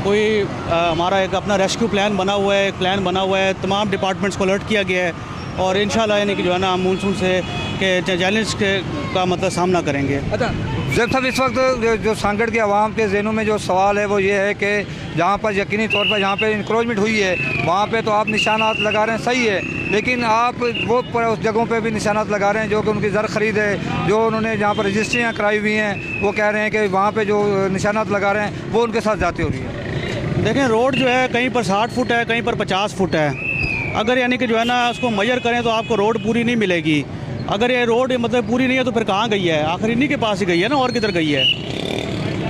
कोई हमारा एक अपना रेस्क्यू प्लान बना हुआ है, एक प्लान बना हुआ है, तमाम डिपार्टमेंट्स को अलर्ट किया गया है और इंशाल्लाह यानी कि जो है ना हम मानसून से के चैलेंज का मतलब सामना करेंगे। अच्छा जब सब इस वक्त जो सांगड़ के अवाम के जहनों में जो सवाल है वो ये है कि जहाँ पर यकीनी तौर पर जहाँ पे इंक्रोचमेंट हुई है वहाँ पे तो आप निशानात लगा रहे हैं, सही है, लेकिन आप वो उस जगहों पे भी निशानात लगा रहे हैं जो कि उनकी ज़र खरीद है, जो उन्होंने जहाँ पर रजिस्ट्रियाँ कराई हुई हैं, वो कह रहे हैं कि वहाँ पे जो निशानात लगा रहे हैं वो उनके साथ जाती हो रही है। देखें, रोड जो है कहीं पर 60 फुट है, कहीं पर 50 फुट है। अगर यानी कि जो है ना उसको मेजर करें तो आपको रोड पूरी नहीं मिलेगी। अगर ये रोड मतलब पूरी नहीं है तो फिर कहाँ गई है? आखिर इन्हीं के पास ही गई है ना, और किधर गई है?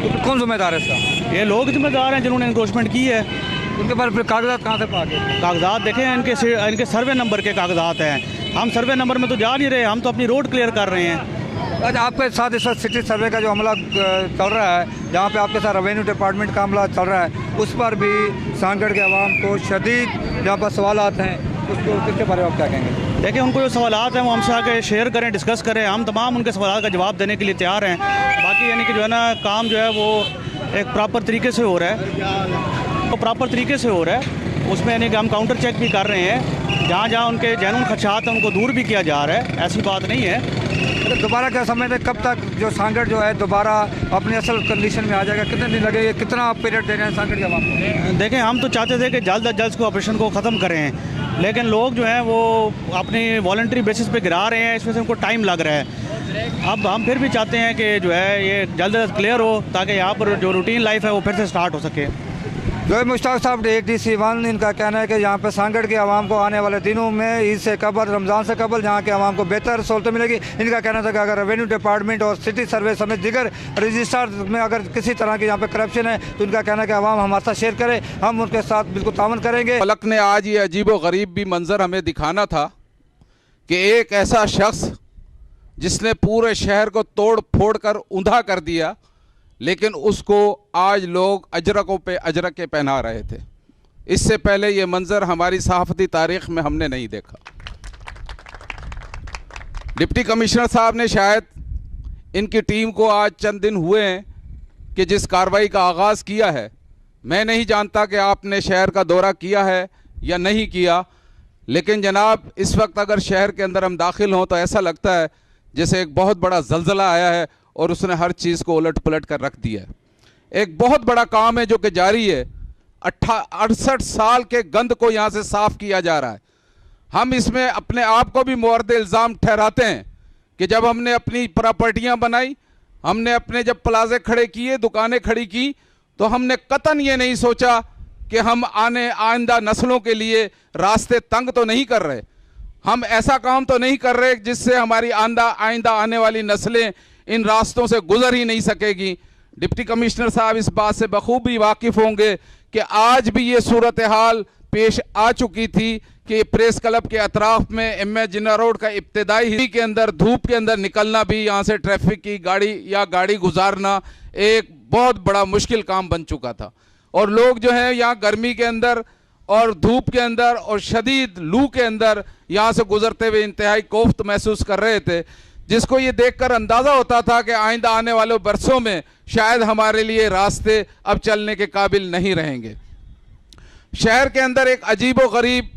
तो कौन जिम्मेदार है इसका? ये लोग जिम्मेदार हैं जिन्होंने इंक्रोचमेंट की है। उनके पास फिर कागजात कहाँ से पा गए? कागजात देखें, इनके सर्वे नंबर के कागजात हैं। हम सर्वे नंबर में तो जा नहीं रहे, हम तो अपनी रोड क्लियर कर रहे हैं। अच्छा, आपके साथ इस वक्त सिटी सर्वे का जो अमला चल रहा है, जहाँ पे आपके साथ रेवेन्यू डिपार्टमेंट का अमला चल रहा है, उस पर भी सांगड़ के अवाम को शदीद जहाँ पर सवाल आते हैं, उसके बारे में आप क्या कहेंगे? देखिए, उनको जो सवालात हैं वो हमसे आके शेयर करें, डिस्कस करें, हम तमाम उनके सवाल का जवाब देने के लिए तैयार हैं। बाकी यानी कि जो है ना काम जो है वो एक प्रॉपर तरीके से हो रहा है, वो प्रॉपर तरीके से हो रहा है। उसमें यानी कि हम काउंटर चेक भी कर रहे हैं, जहाँ जहाँ उनके जेन्युइन खदशात हैं उनको दूर भी किया जा रहा है, ऐसी बात नहीं है। दोबारा क्या समझते हैं कब तक जो सांगड़ जो है दोबारा अपनी असल कंडीशन में आ जाएगा? कितने दिन लगेंगे, कितना आप पीरियड दे रहे हैं सांगड़ के अवाम को? देखें, हम तो चाहते थे कि जल्द अज जल्द को ऑपरेशन को ख़त्म करें, लेकिन लोग जो हैं वो अपनी वॉलंटरी बेसिस पे गिरा रहे हैं, इसमें से उनको टाइम लग रहा है। अब हम फिर भी चाहते हैं कि जो है ये जल्द अज क्लियर हो ताकि यहाँ पर जो रूटीन लाइफ है वो फिर से स्टार्ट हो सके। जो मुश्ताक साहब DC1, इनका कहना है कि यहाँ पर सांगड़ के अवाम को आने वाले दिनों में ईद से कबल, रमज़ान से कबल यहाँ के अवाम को बेहतर सहूलतें मिलेगी। इनका कहना था कि अगर रेवेन्यू डिपार्टमेंट और सिटी सर्वे समेत दिगर रजिस्ट्रार में अगर किसी तरह की यहाँ पे करप्शन है तो इनका कहना है कि अवाम हमारे साथ शेयर करे, हम उनके साथ बिल्कुल तावन करेंगे। फलक ने आज ये अजीब व गरीब भी मंजर हमें दिखाना था कि एक ऐसा शख्स जिसने पूरे शहर को तोड़ फोड़ कर ऊंधा कर दिया, लेकिन उसको आज लोग अजरकों पे अजरक के पहना रहे थे। इससे पहले ये मंजर हमारी सहाफ़ती तारीख़ में हमने नहीं देखा। डिप्टी कमिश्नर साहब ने शायद इनकी टीम को आज चंद दिन हुए हैं कि जिस कार्रवाई का आगाज़ किया है, मैं नहीं जानता कि आपने शहर का दौरा किया है या नहीं किया, लेकिन जनाब इस वक्त अगर शहर के अंदर हम दाखिल हों तो ऐसा लगता है जैसे एक बहुत बड़ा ज़लज़ला आया है और उसने हर चीज़ को उलट पुलट कर रख दिया है। एक बहुत बड़ा काम है जो कि जारी है। 68 साल के गंद को यहाँ से साफ़ किया जा रहा है। हम इसमें अपने आप को भी मुअर्रद इल्ज़ाम ठहराते हैं कि जब हमने अपनी प्रॉपर्टियाँ बनाई, हमने अपने जब प्लाजे खड़े किए, दुकानें खड़ी की, तो हमने कतन ये नहीं सोचा कि हम आइंदा नस्लों के लिए रास्ते तंग तो नहीं कर रहे, हम ऐसा काम तो नहीं कर रहे जिससे हमारी आइंदा आने वाली नस्लें इन रास्तों से गुजर ही नहीं सकेगी। डिप्टी कमिश्नर साहब इस बात से बखूबी वाकिफ़ होंगे कि आज भी ये सूरत हाल पेश आ चुकी थी कि प्रेस क्लब के अतराफ में एम.ए. जिन्ना रोड का इब्तदाई हिस्से के अंदर धूप के अंदर निकलना भी, यहाँ से ट्रैफिक की गाड़ी गुजारना एक बहुत बड़ा मुश्किल काम बन चुका था। और लोग जो है यहाँ गर्मी के अंदर और धूप के अंदर और शदीद लू के अंदर यहाँ से गुजरते हुए इंतहाई कोफ्त महसूस कर रहे थे, जिसको ये देखकर अंदाज़ा होता था कि आइंदा आने वाले बरसों में शायद हमारे लिए रास्ते अब चलने के काबिल नहीं रहेंगे। शहर के अंदर एक अजीब व गरीब,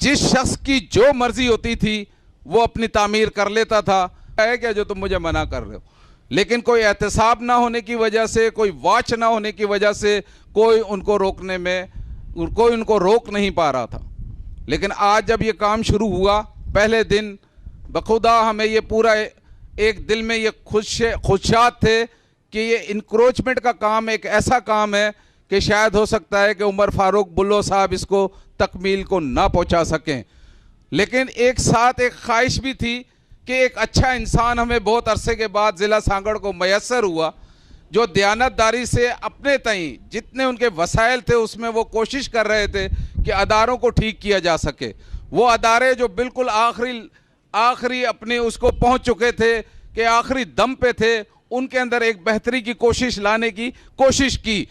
जिस शख्स की जो मर्जी होती थी वो अपनी तामीर कर लेता था। है क्या जो तुम मुझे मना कर रहे हो, लेकिन कोई एहतसाब ना होने की वजह से, कोई वॉच ना होने की वजह से कोई उनको रोक नहीं पा रहा था। लेकिन आज जब ये काम शुरू हुआ, पहले दिन बखुदा हमें ये पूरा एक दिल में ये खुदशात थे कि ये इंक्रोचमेंट का काम एक ऐसा काम है कि शायद हो सकता है कि उमर फारूक बुल्लो साहब इसको तकमील को ना पहुंचा सकें। लेकिन एक साथ एक ख्वाहिश भी थी कि एक अच्छा इंसान हमें बहुत अरसे के बाद ज़िला सांगड़ को मैसर हुआ, जो दयानतदारी से अपने तई जितने उनके वसाइल थे उसमें वो कोशिश कर रहे थे कि अदारों को ठीक किया जा सके। वो अदारे जो बिल्कुल आखिरी अपने उसको पहुंच चुके थे कि आखिरी दम पे थे, उनके अंदर एक बेहतरी की कोशिश लाने की कोशिश की।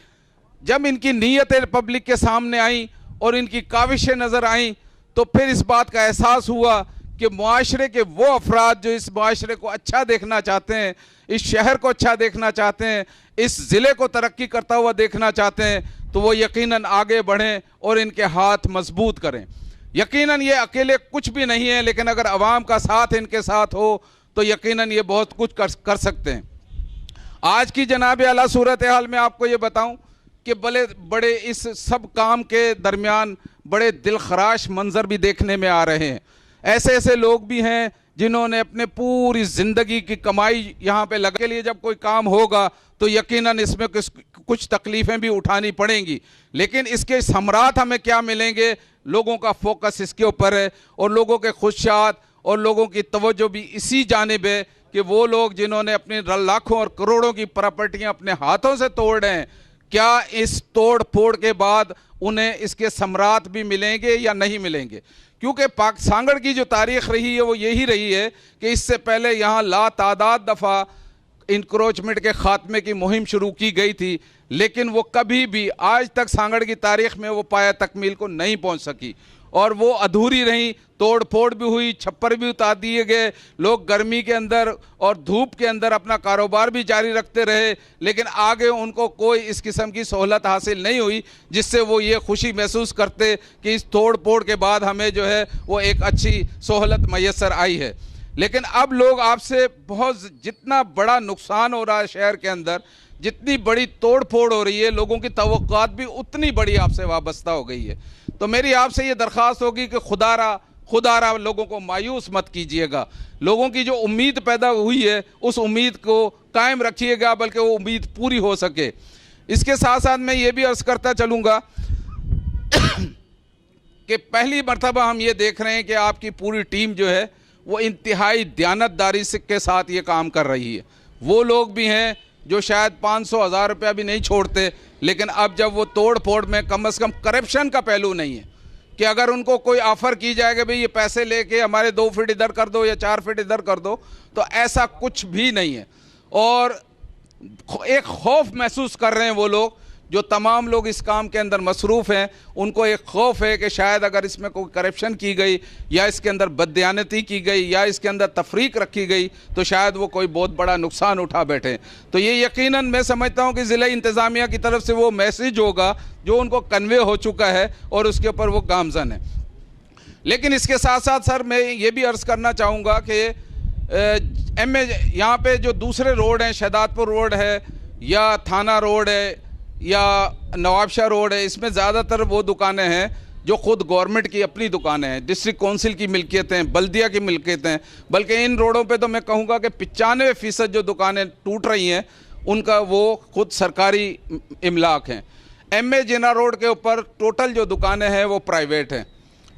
जब इनकी नीयतें पब्लिक के सामने आई और इनकी काविशें नज़र आईं, तो फिर इस बात का एहसास हुआ कि मुआशरे के वो अफराद जो इस मुआशरे को अच्छा देखना चाहते हैं, इस शहर को अच्छा देखना चाहते हैं, इस ज़िले को तरक्की करता हुआ देखना चाहते हैं, तो वो यकीनन आगे बढ़ें और इनके हाथ मजबूत करें। यकीनन ये अकेले कुछ भी नहीं है, लेकिन अगर अवाम का साथ इनके साथ हो तो यकीनन ये बहुत कुछ कर सकते हैं। आज की जनाब आला सूरत हाल में आपको ये बताऊं कि बड़े इस सब काम के दरमियान बड़े दिलखराश मंजर भी देखने में आ रहे हैं। ऐसे लोग भी हैं जिन्होंने अपने पूरी ज़िंदगी की कमाई यहाँ पे लगा के लिए जब कोई काम होगा तो यकीनन इसमें कुछ तकलीफ़ें भी उठानी पड़ेंगी, लेकिन इसके समरात हमें क्या मिलेंगे, लोगों का फोकस इसके ऊपर है और लोगों के खुदशात और लोगों की तवज्जो भी इसी जानिब है कि वो लोग जिन्होंने अपनी लाखों और करोड़ों की प्रॉपर्टियाँ अपने हाथों से तोड़ रहे हैं, क्या इस तोड़ फोड़ के बाद उन्हें इसके समरात भी मिलेंगे या नहीं मिलेंगे। क्योंकि सांगड़ की जो तारीख़ रही है वो यही रही है कि इससे पहले यहाँ लातादाद दफ़ा इंक्रोचमेंट के ख़ात्मे की मुहिम शुरू की गई थी, लेकिन वो कभी भी आज तक सांगड़ की तारीख़ में वो पाया तकमील को नहीं पहुँच सकी और वो अधूरी रही। तोड़ फोड़ भी हुई, छप्पर भी उतार दिए गए, लोग गर्मी के अंदर और धूप के अंदर अपना कारोबार भी जारी रखते रहे, लेकिन आगे उनको कोई इस किस्म की सहूलत हासिल नहीं हुई जिससे वो ये खुशी महसूस करते कि इस तोड़ फोड़ के बाद हमें जो है वो एक अच्छी सहूलत मैसर आई है। लेकिन अब लोग आपसे बहुत, जितना बड़ा नुकसान हो रहा है शहर के अंदर, जितनी बड़ी तोड़ फोड़ हो रही है, लोगों की तवक्कुआत भी उतनी बड़ी आपसे वाबस्ता हो गई है। तो मेरी आपसे ये दरख्वास्त होगी कि खुदारा लोगों को मायूस मत कीजिएगा। लोगों की जो उम्मीद पैदा हुई है उस उम्मीद को कायम रखिएगा, बल्कि वो उम्मीद पूरी हो सके। इसके साथ साथ मैं ये भी अर्ज़ करता चलूँगा कि पहली मरतबा हम ये देख रहे हैं कि आपकी पूरी टीम जो है वो इंतहाई दयानतदारी के साथ ये काम कर रही है। वो लोग भी हैं जो शायद 500-1000 रुपया भी नहीं छोड़ते, लेकिन अब जब वो तोड़ फोड़ में कम से कम करप्शन का पहलू नहीं है, कि अगर उनको कोई ऑफर की जाए कि भाई ये पैसे लेके हमारे 2 फीट इधर कर दो या 4 फीट इधर कर दो, तो ऐसा कुछ भी नहीं है। और एक खौफ महसूस कर रहे हैं वो लोग, जो तमाम लोग इस काम के अंदर मसरूफ़ हैं, उनको एक खौफ है कि शायद अगर इसमें कोई करप्शन की गई या इसके अंदर बददयानती की गई या इसके अंदर तफरीक रखी गई तो शायद वो कोई बहुत बड़ा नुकसान उठा बैठे। तो ये यकीनन मैं समझता हूँ कि ज़िला इंतज़ामिया की तरफ से वो मैसेज होगा जो उनको कन्वे हो चुका है और उसके ऊपर वो गामज़न है। लेकिन इसके साथ साथ सर मैं ये भी अर्ज़ करना चाहूँगा कि यहाँ पे जो दूसरे रोड हैं, शहदादपुर रोड है या थाना रोड है या नवाबशाह रोड है, इसमें ज़्यादातर वो दुकानें हैं जो ख़ुद गवर्नमेंट की अपनी दुकानें हैं, डिस्ट्रिक्ट काउंसिल की मिल्कियतें, बल्दिया की मिल्कियतें। बल्कि इन रोडों पे तो मैं कहूँगा कि 95% जो दुकानें टूट रही हैं उनका वो खुद सरकारी इमलाक हैं। MA जिन्ना रोड के ऊपर टोटल जो दुकानें हैं वो प्राइवेट हैं।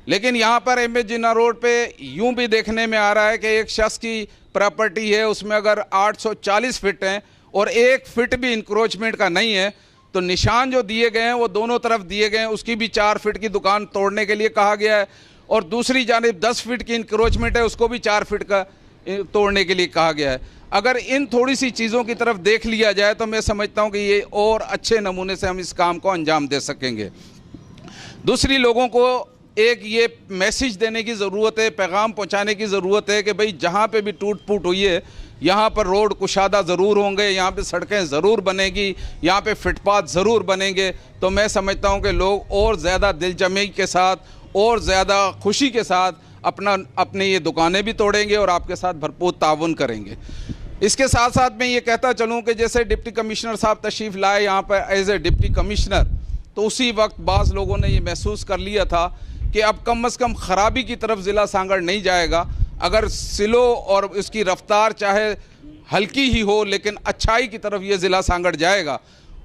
लेकिन यहाँ पर MA जिन्ना रोड पे यूं भी देखने में आ रहा है कि एक शख्स की प्रॉपर्टी है, उसमें अगर 840 फीट हैं और 1 फीट भी इंक्रोचमेंट का नहीं है, तो निशान जो दिए गए हैं वो दोनों तरफ दिए गए हैं, उसकी भी 4 फीट की दुकान तोड़ने के लिए कहा गया है और दूसरी जानिब 10 फीट की इंक्रोचमेंट है, उसको भी 4 फीट का तोड़ने के लिए कहा गया है। अगर इन थोड़ी सी चीज़ों की तरफ देख लिया जाए तो मैं समझता हूँ कि ये और अच्छे नमूने से हम इस काम को अंजाम दे सकेंगे। दूसरी, लोगों को एक ये मैसेज देने की ज़रूरत है, पैगाम पहुंचाने की ज़रूरत है कि भाई जहाँ पे भी टूट फूट हुई है यहाँ पर रोड कुशादा ज़रूर होंगे, यहाँ पे सड़कें ज़रूर बनेगी, यहाँ पे फुटपाथ ज़रूर बनेंगे। तो मैं समझता हूँ कि लोग और ज़्यादा दिलजमी के साथ और ज़्यादा खुशी के साथ अपनी ये दुकानें भी तोड़ेंगे और आपके साथ भरपूर ताउन करेंगे। इसके साथ साथ मैं ये कहता चलूँ कि जैसे डिप्टी कमिश्नर साहब तशरीफ़ लाए यहाँ पर एज ए डिप्टी कमिश्नर, तो उसी वक्त बाज़ लोगों ने ये महसूस कर लिया था कि अब कम से कम ख़राबी की तरफ ज़िला सांगड़ नहीं जाएगा। अगर सिलो और उसकी रफ्तार चाहे हल्की ही हो लेकिन अच्छाई की तरफ ये ज़िला सांगड़ जाएगा।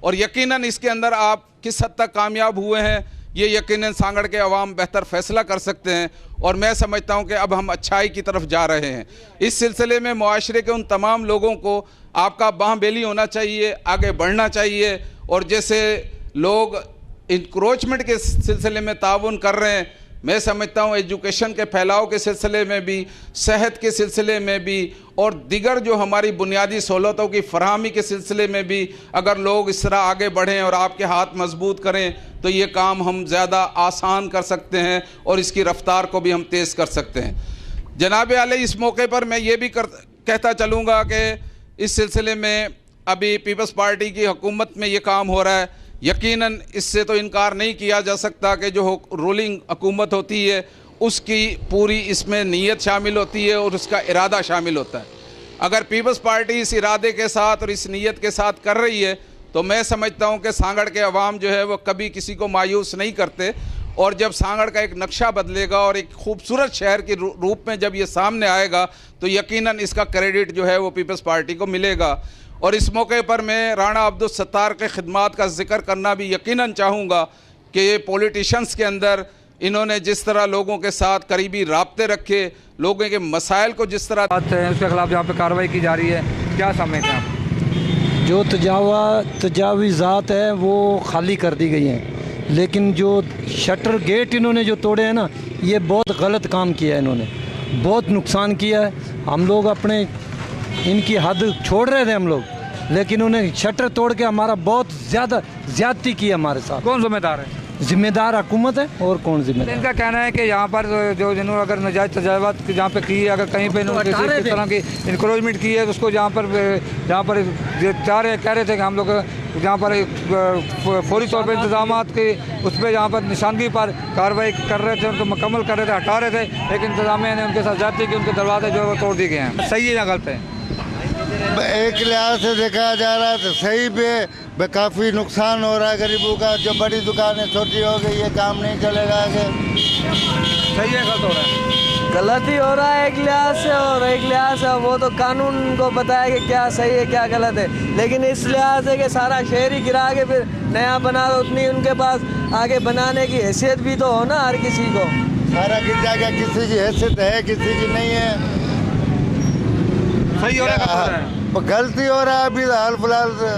और यकीनन इसके अंदर आप किस हद तक कामयाब हुए हैं ये यकीनन सांगड़ के अवाम बेहतर फ़ैसला कर सकते हैं। और मैं समझता हूँ कि अब हम अच्छाई की तरफ जा रहे हैं। इस सिलसिले में मुआशरे के उन तमाम लोगों को आपका बाह बेली होना चाहिए, आगे बढ़ना चाहिए। और जैसे लोग इंक्रोचमेंट के सिलसिले में ताउन कर रहे हैं, मैं समझता हूँ एजुकेशन के फैलाव के सिलसिले में भी, सेहत के सिलसिले में भी और दिगर जो हमारी बुनियादी सहूलतों की फराहमी के सिलसिले में भी अगर लोग इस तरह आगे बढ़ें और आपके हाथ मजबूत करें तो ये काम हम ज़्यादा आसान कर सकते हैं और इसकी रफ्तार को भी हम तेज़ कर सकते हैं। जनाब आले, इस मौके पर मैं ये भी कहता चलूँगा कि इस सिलसिले में अभी पीपल्स पार्टी की हुकूमत में ये काम हो रहा है। यकीनन इससे तो इनकार नहीं किया जा सकता कि जो रूलिंग हुकूमत होती है उसकी पूरी इसमें नीयत शामिल होती है और उसका इरादा शामिल होता है। अगर पीपल्स पार्टी इस इरादे के साथ और इस नीयत के साथ कर रही है तो मैं समझता हूँ कि सांगड़ के अवाम जो है वो कभी किसी को मायूस नहीं करते। और जब सांगड़ का एक नक्शा बदलेगा और एक खूबसूरत शहर के रूप में जब ये सामने आएगा तो यकीनन इसका क्रेडिट जो है वो पीपल्स पार्टी को मिलेगा। और इस मौके पर मैं राणा अब्दुल सत्तार के खिदमात का जिक्र करना भी यकीनन चाहूँगा कि ये पॉलिटिशियंस के अंदर इन्होंने जिस तरह लोगों के साथ करीबी राब्ते रखे, लोगों के मसाइल को जिस तरह उसके खिलाफ जहाँ पे कार्रवाई की जा रही है, क्या समझते हैं आप? जो तजावीज़ात है वो खाली कर दी गई हैं, लेकिन जो शटर गेट इन्होंने जो तोड़े हैं ना, ये बहुत गलत काम किया है, इन्होंने बहुत नुकसान किया है। हम लोग अपने इनकी हद छोड़ रहे थे हम लोग, लेकिन उन्हें शटर तोड़ के हमारा बहुत ज़्यादा ज़्यादती की हमारे साथ। कौन जिम्मेदार है? जिम्मेदार हुकूमत है और कौन जिम्मेदार। इनका कहना है कि यहाँ पर जो जिन्होंने अगर नाजायज़ तजावत जहाँ पे की है, अगर कहीं पे इन्होंने किसी तरह की इंक्रोचमेंट की है तो उसको जहाँ पर कह रहे थे कि हम लोग जहाँ पर फौरी तौर पर इंतजाम की उस पर जहाँ पर निशानगी पर कार्रवाई कर रहे थे, उनको मुकम्मल कर रहे थे, हटा रहे थे, लेकिन इंतजामिया ने उनके साथ जाती कि उनके दरवाजे जो है वो तोड़ दिए गए हैं। सही है या गलत है? एक लिहाज से देखा जा रहा है तो सही पे काफ़ी नुकसान हो रहा है गरीबों का। जो बड़ी दुकानें छोटी हो गई, ये काम नहीं चलेगा आगे। सही है गलत हो रहा है? गलत ही हो रहा है एक लिहाज से, और एक लिहाज से वो तो कानून को पता है कि क्या सही है क्या गलत है, लेकिन इस लिहाज से कि सारा शहर ही गिरा के फिर नया बना दो, उतनी उनके पास आगे बनाने की हैसियत भी तो हो ना हर किसी को। सारा गिर जाएगा, किसी की हैसियत है किसी की नहीं है। सही हो रहा है? गलती हो रहा है अभी हाल फिलहाल से।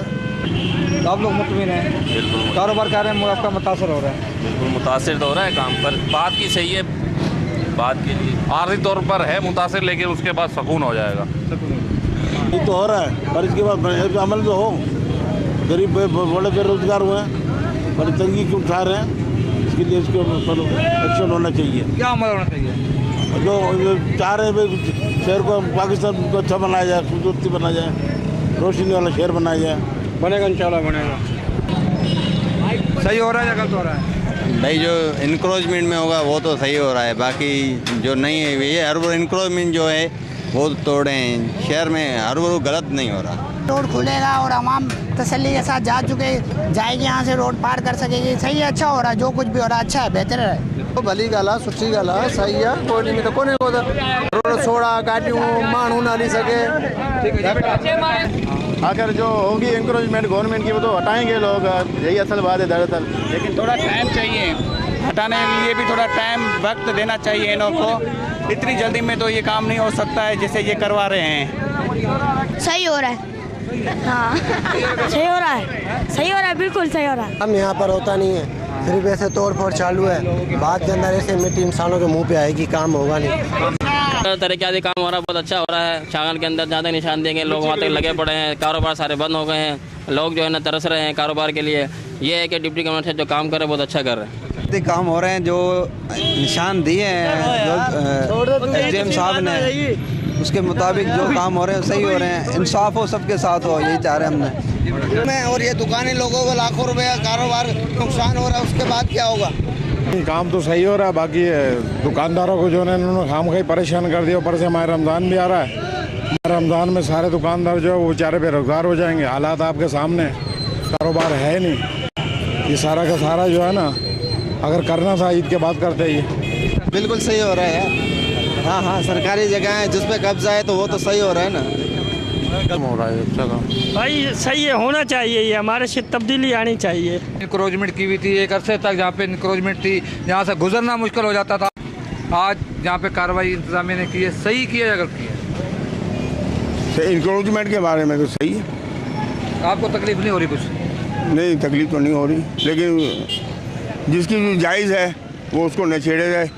तो आप लोग मुतमिन हैं? बिल्कुल कारोबार कह रहे हैं आपका मुतासर हो रहा है? बिल्कुल मुतासिर तो हो रहा है काम पर, बात की सही है, बात के लिए आर्थिक तौर पर है मुतासिर, लेकिन उसके बाद सुकून हो जाएगा। ये तो हो रहा है, पर इसके बाद अमल तो हो। गरीब बड़े बेरोजगार हुए हैं, बड़ी तंगी क्यों उठा रहे हैं, इसके लिए इसके ऊपर एक्शन होना चाहिए। क्या अमल होना चाहिए? जो चाह रहे हैं शहर को पाकिस्तान को अच्छा बनाया जाए, खूबसूरती बनाया जाए, रोशनी वाला शहर बनाया जाए। बनेगा इंशाल्लाह बनेगा। सही हो रहा है या गलत हो रहा है? भाई जो इंक्रोचमेंट में होगा वो तो सही हो रहा है, बाकी जो नहीं है ये अर्बन इंक्रोचमेंट जो है वो तोड़े हैं शहर में, अर्बन गलत नहीं हो रहा। रोड खुलेगा और आवाम तसल्ली के साथ जा चुके जाएगी, यहाँ से रोड पार कर सकेगी। सही है, अच्छा हो रहा है, जो कुछ भी हो रहा है अच्छा है, बेहतर है। तो भली गल आहे, सुठी ॻाल्हि आहे, सही आहे, कोई नहीं तो कोने को रोड छोड़ा गाड़ियों माण्हू न हली सके। आखिर जो होगी इंक्रोचमेंट गवर्नमेंट की वो तो हटाएंगे लोग, यही असल बात है दरअसल। लेकिन थोड़ा टाइम चाहिए हटाने के लिए, भी थोड़ा टाइम वक्त देना चाहिए इन्हों को। इतनी जल्दी में तो ये काम नहीं हो सकता है जैसे ये करवा रहे हैं। सही हो रहा है, हाँ सही हो रहा है, सही हो रहा है, बिल्कुल सही हो रहा है। हम यहाँ पर होता नहीं है, सिर्फ ऐसे तोड़ फोड़ चालू है, बाद के अंदर ऐसे मिट्टी इंसानों के मुंह पे आएगी, काम होगा नहीं। तरीके से काम हो रहा है, बहुत अच्छा हो रहा है। शांगल के अंदर ज़्यादा निशान देंगे, लोग वहाँ तक लगे पड़े हैं, कारोबार सारे बंद हो गए हैं, लोग जो है ना तरस रहे हैं कारोबार के लिए। ये है कि डिप्टी कमिश्नर से जो काम कर रहे हैं बहुत अच्छा कर रहे हैं। काम हो रहे हैं, जो निशान दिए हैं एसडीएम साहब ने, उसके मुताबिक जो काम हो रहे हैं सही हो रहे हैं, इंसाफ हो सबके साथ हो, यही चाह रहे हैं हमने। और ये दुकानें लोगों को लाखों रुपए का कारोबार नुकसान हो रहा है, उसके बाद क्या होगा? काम तो सही हो रहा है, बाकी दुकानदारों को जो है उन्होंने खाम खाई परेशान कर दिया। ऊपर से हमारे रमज़ान भी आ रहा है, रमज़ान में सारे दुकानदार जो है वो बेचारे बेरोजगार हो जाएंगे। हालात आपके सामने, कारोबार है नहीं, ये सारा का सारा जो है ना, अगर करना था ईद के बाद करते ही। बिल्कुल सही हो रहा है यार, हाँ हाँ, सरकारी जगह है जिस पे कब्जा है तो वो तो सही हो रहा है ना। हो रहा है अच्छा काम भाई, सही है, होना चाहिए, ये हमारे से तब्दीली आनी चाहिए। इंक्रोचमेंट की हुई थी एक अरसे तक, जहाँ पे इंक्रोचमेंट थी, जहाँ से गुजरना मुश्किल हो जाता था। आज जहाँ पे कार्रवाई इंतजामिया ने की है, सही की है या गलत की है? इंक्रोचमेंट के बारे में तो सही है। आपको तकलीफ नहीं हो रही? कुछ नहीं, तकलीफ तो नहीं हो रही, लेकिन जिसकी जो जायज़ है वो उसको न छेड़े जाए,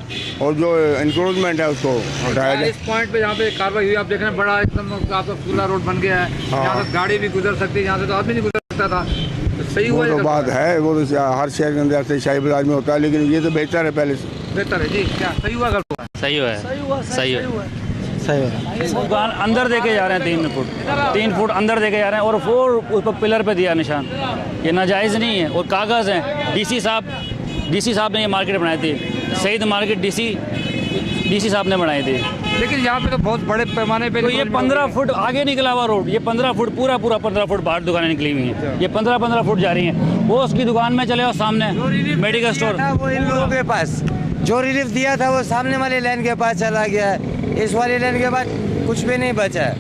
और जो इंक्रोचमेंट है उसको हटाया जाए। इस पॉइंट पे जहाँ पे कार्रवाई हुई, आप देख रहे हैं बड़ा एकदम आपका खुला रोड बन गया है, यहाँ से गाड़ी भी गुजर सकती है, यहाँ से तो आदमी नहीं गुजर सकता था। तो सही हुआ? वो तो बात है, वो तो हर शहर के अंदर से शाही बाजार में होता है, लेकिन ये तो बेहतर है पहले से। बेहतर है जी। क्या सही हुआ गलत हुआ? सही हुआ है, सही हुआ, सही हुआ। दुकान अंदर देके जा रहे हैं, 3 फुट अंदर देके जा रहे हैं, और 4 उस पर पिलर पे दिया निशान, ये नाजायज़ नहीं है। और कागज़ हैं, डीसी साहब ने ये मार्केट बनाई थी, सईद मार्केट डीसी साहब ने बनाई थी। लेकिन यहाँ पे तो बहुत बड़े पैमाने पे, तो ये 15 फुट आगे निकला हुआ रोड, ये 15 फुट पूरा 15 फुट बाहर दुकानें निकली हुई हैं, ये 15 फुट जा रही हैं। वो उसकी दुकान में चले और सामने मेडिकल स्टोर, वो इन लोगों के पास जो रिलीफ दिया था वो सामने वाली लाइन के पास चला गया है, इस वाली लाइन के बाद कुछ भी नहीं बचा है।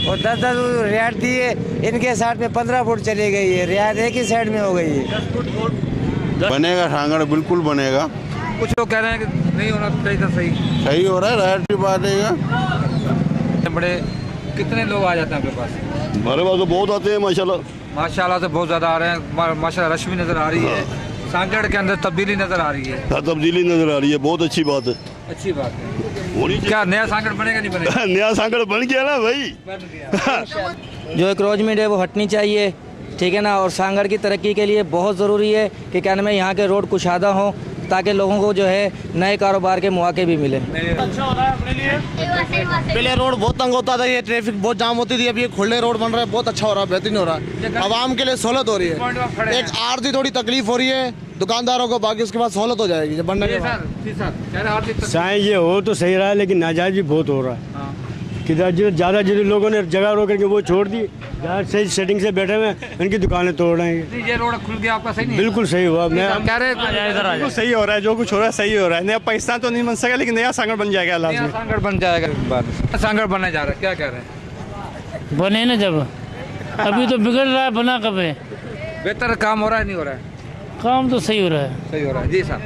और 10 रियायत दी है, इनके साइड में 15 फुट चली गई है, रियायत एक ही साइड में हो गई है। बनेगा सांगड़, बिल्कुल बनेगा। कुछ लोग कह रहे हैं कि नहीं होना चाहिए था। सही हो रहा है, राइट की बात है। बड़े कितने लोग आ जाते हैं आपके पास? हमारे पास तो बहुत आते हैं माशाल्लाह से बहुत ज़्यादा आ रहे हैं, माशाल्लाह रश भी नज़र आ रही है, सांगड़ के अंदर तब्दीली नज़र आ रही है। तब्दीली नजर आ रही है, बहुत अच्छी बात है। अच्छी बात है। क्या नया सांगड़ बनेगा नहीं बनेगा? नया सांगड़ बन गया ना भाई। बन गया। जो इंक्रोचमेंट है वो हटनी चाहिए, ठीक है ना। और सांगड़ की तरक्की के लिए बहुत ज़रूरी है कि क्या नाम है, यहाँ के रोड कुशादा हों, ताकि लोगों को जो है नए कारोबार के मौके भी मिले। अच्छा हो रहा है अपने लिए। पहले रोड बहुत तंग होता था, ये ट्रैफिक बहुत जाम होती थी, अब ये खुले रोड बन रहा है, बहुत अच्छा हो रहा है, बेहतरीन हो रहा है, आवाम के लिए सहूलत हो रही है। एक आर्थिक थोड़ी तकलीफ हो रही है दुकानदारों को, बाकी उसके बाद सहूलत हो जाएगी जब बनने के बाद। चाहे ये हो तो सही रहा है, लेकिन नाजायज भी बहुत हो रहा है। किधर ज़्यादा जिन लोगों ने जगह रोक करके वो छोड़ दी, जहाँ सही सेटिंग से बैठे हुए इनकी दुकानें तोड़ रहे हैं। ये रोड खुल गया आपका, सही नहीं? बिल्कुल सही हुआ, मैं कह रहे हैं सही हो रहा है, जो कुछ हो रहा है सही हो रहा है। नया पाकिस्तान तो नहीं बन सका, लेकिन नया सांगड़ बन जाएगा। नया सांगड़ बन जाएगा, सांगड़ बनने जा रहा है, क्या कह रहे हैं? बने ना, जब अभी तो बिगड़ रहा है, बना कब है? बेहतर काम हो रहा है नहीं हो रहा है? काम तो सही हो रहा है। सही हो रहा है जी साहब।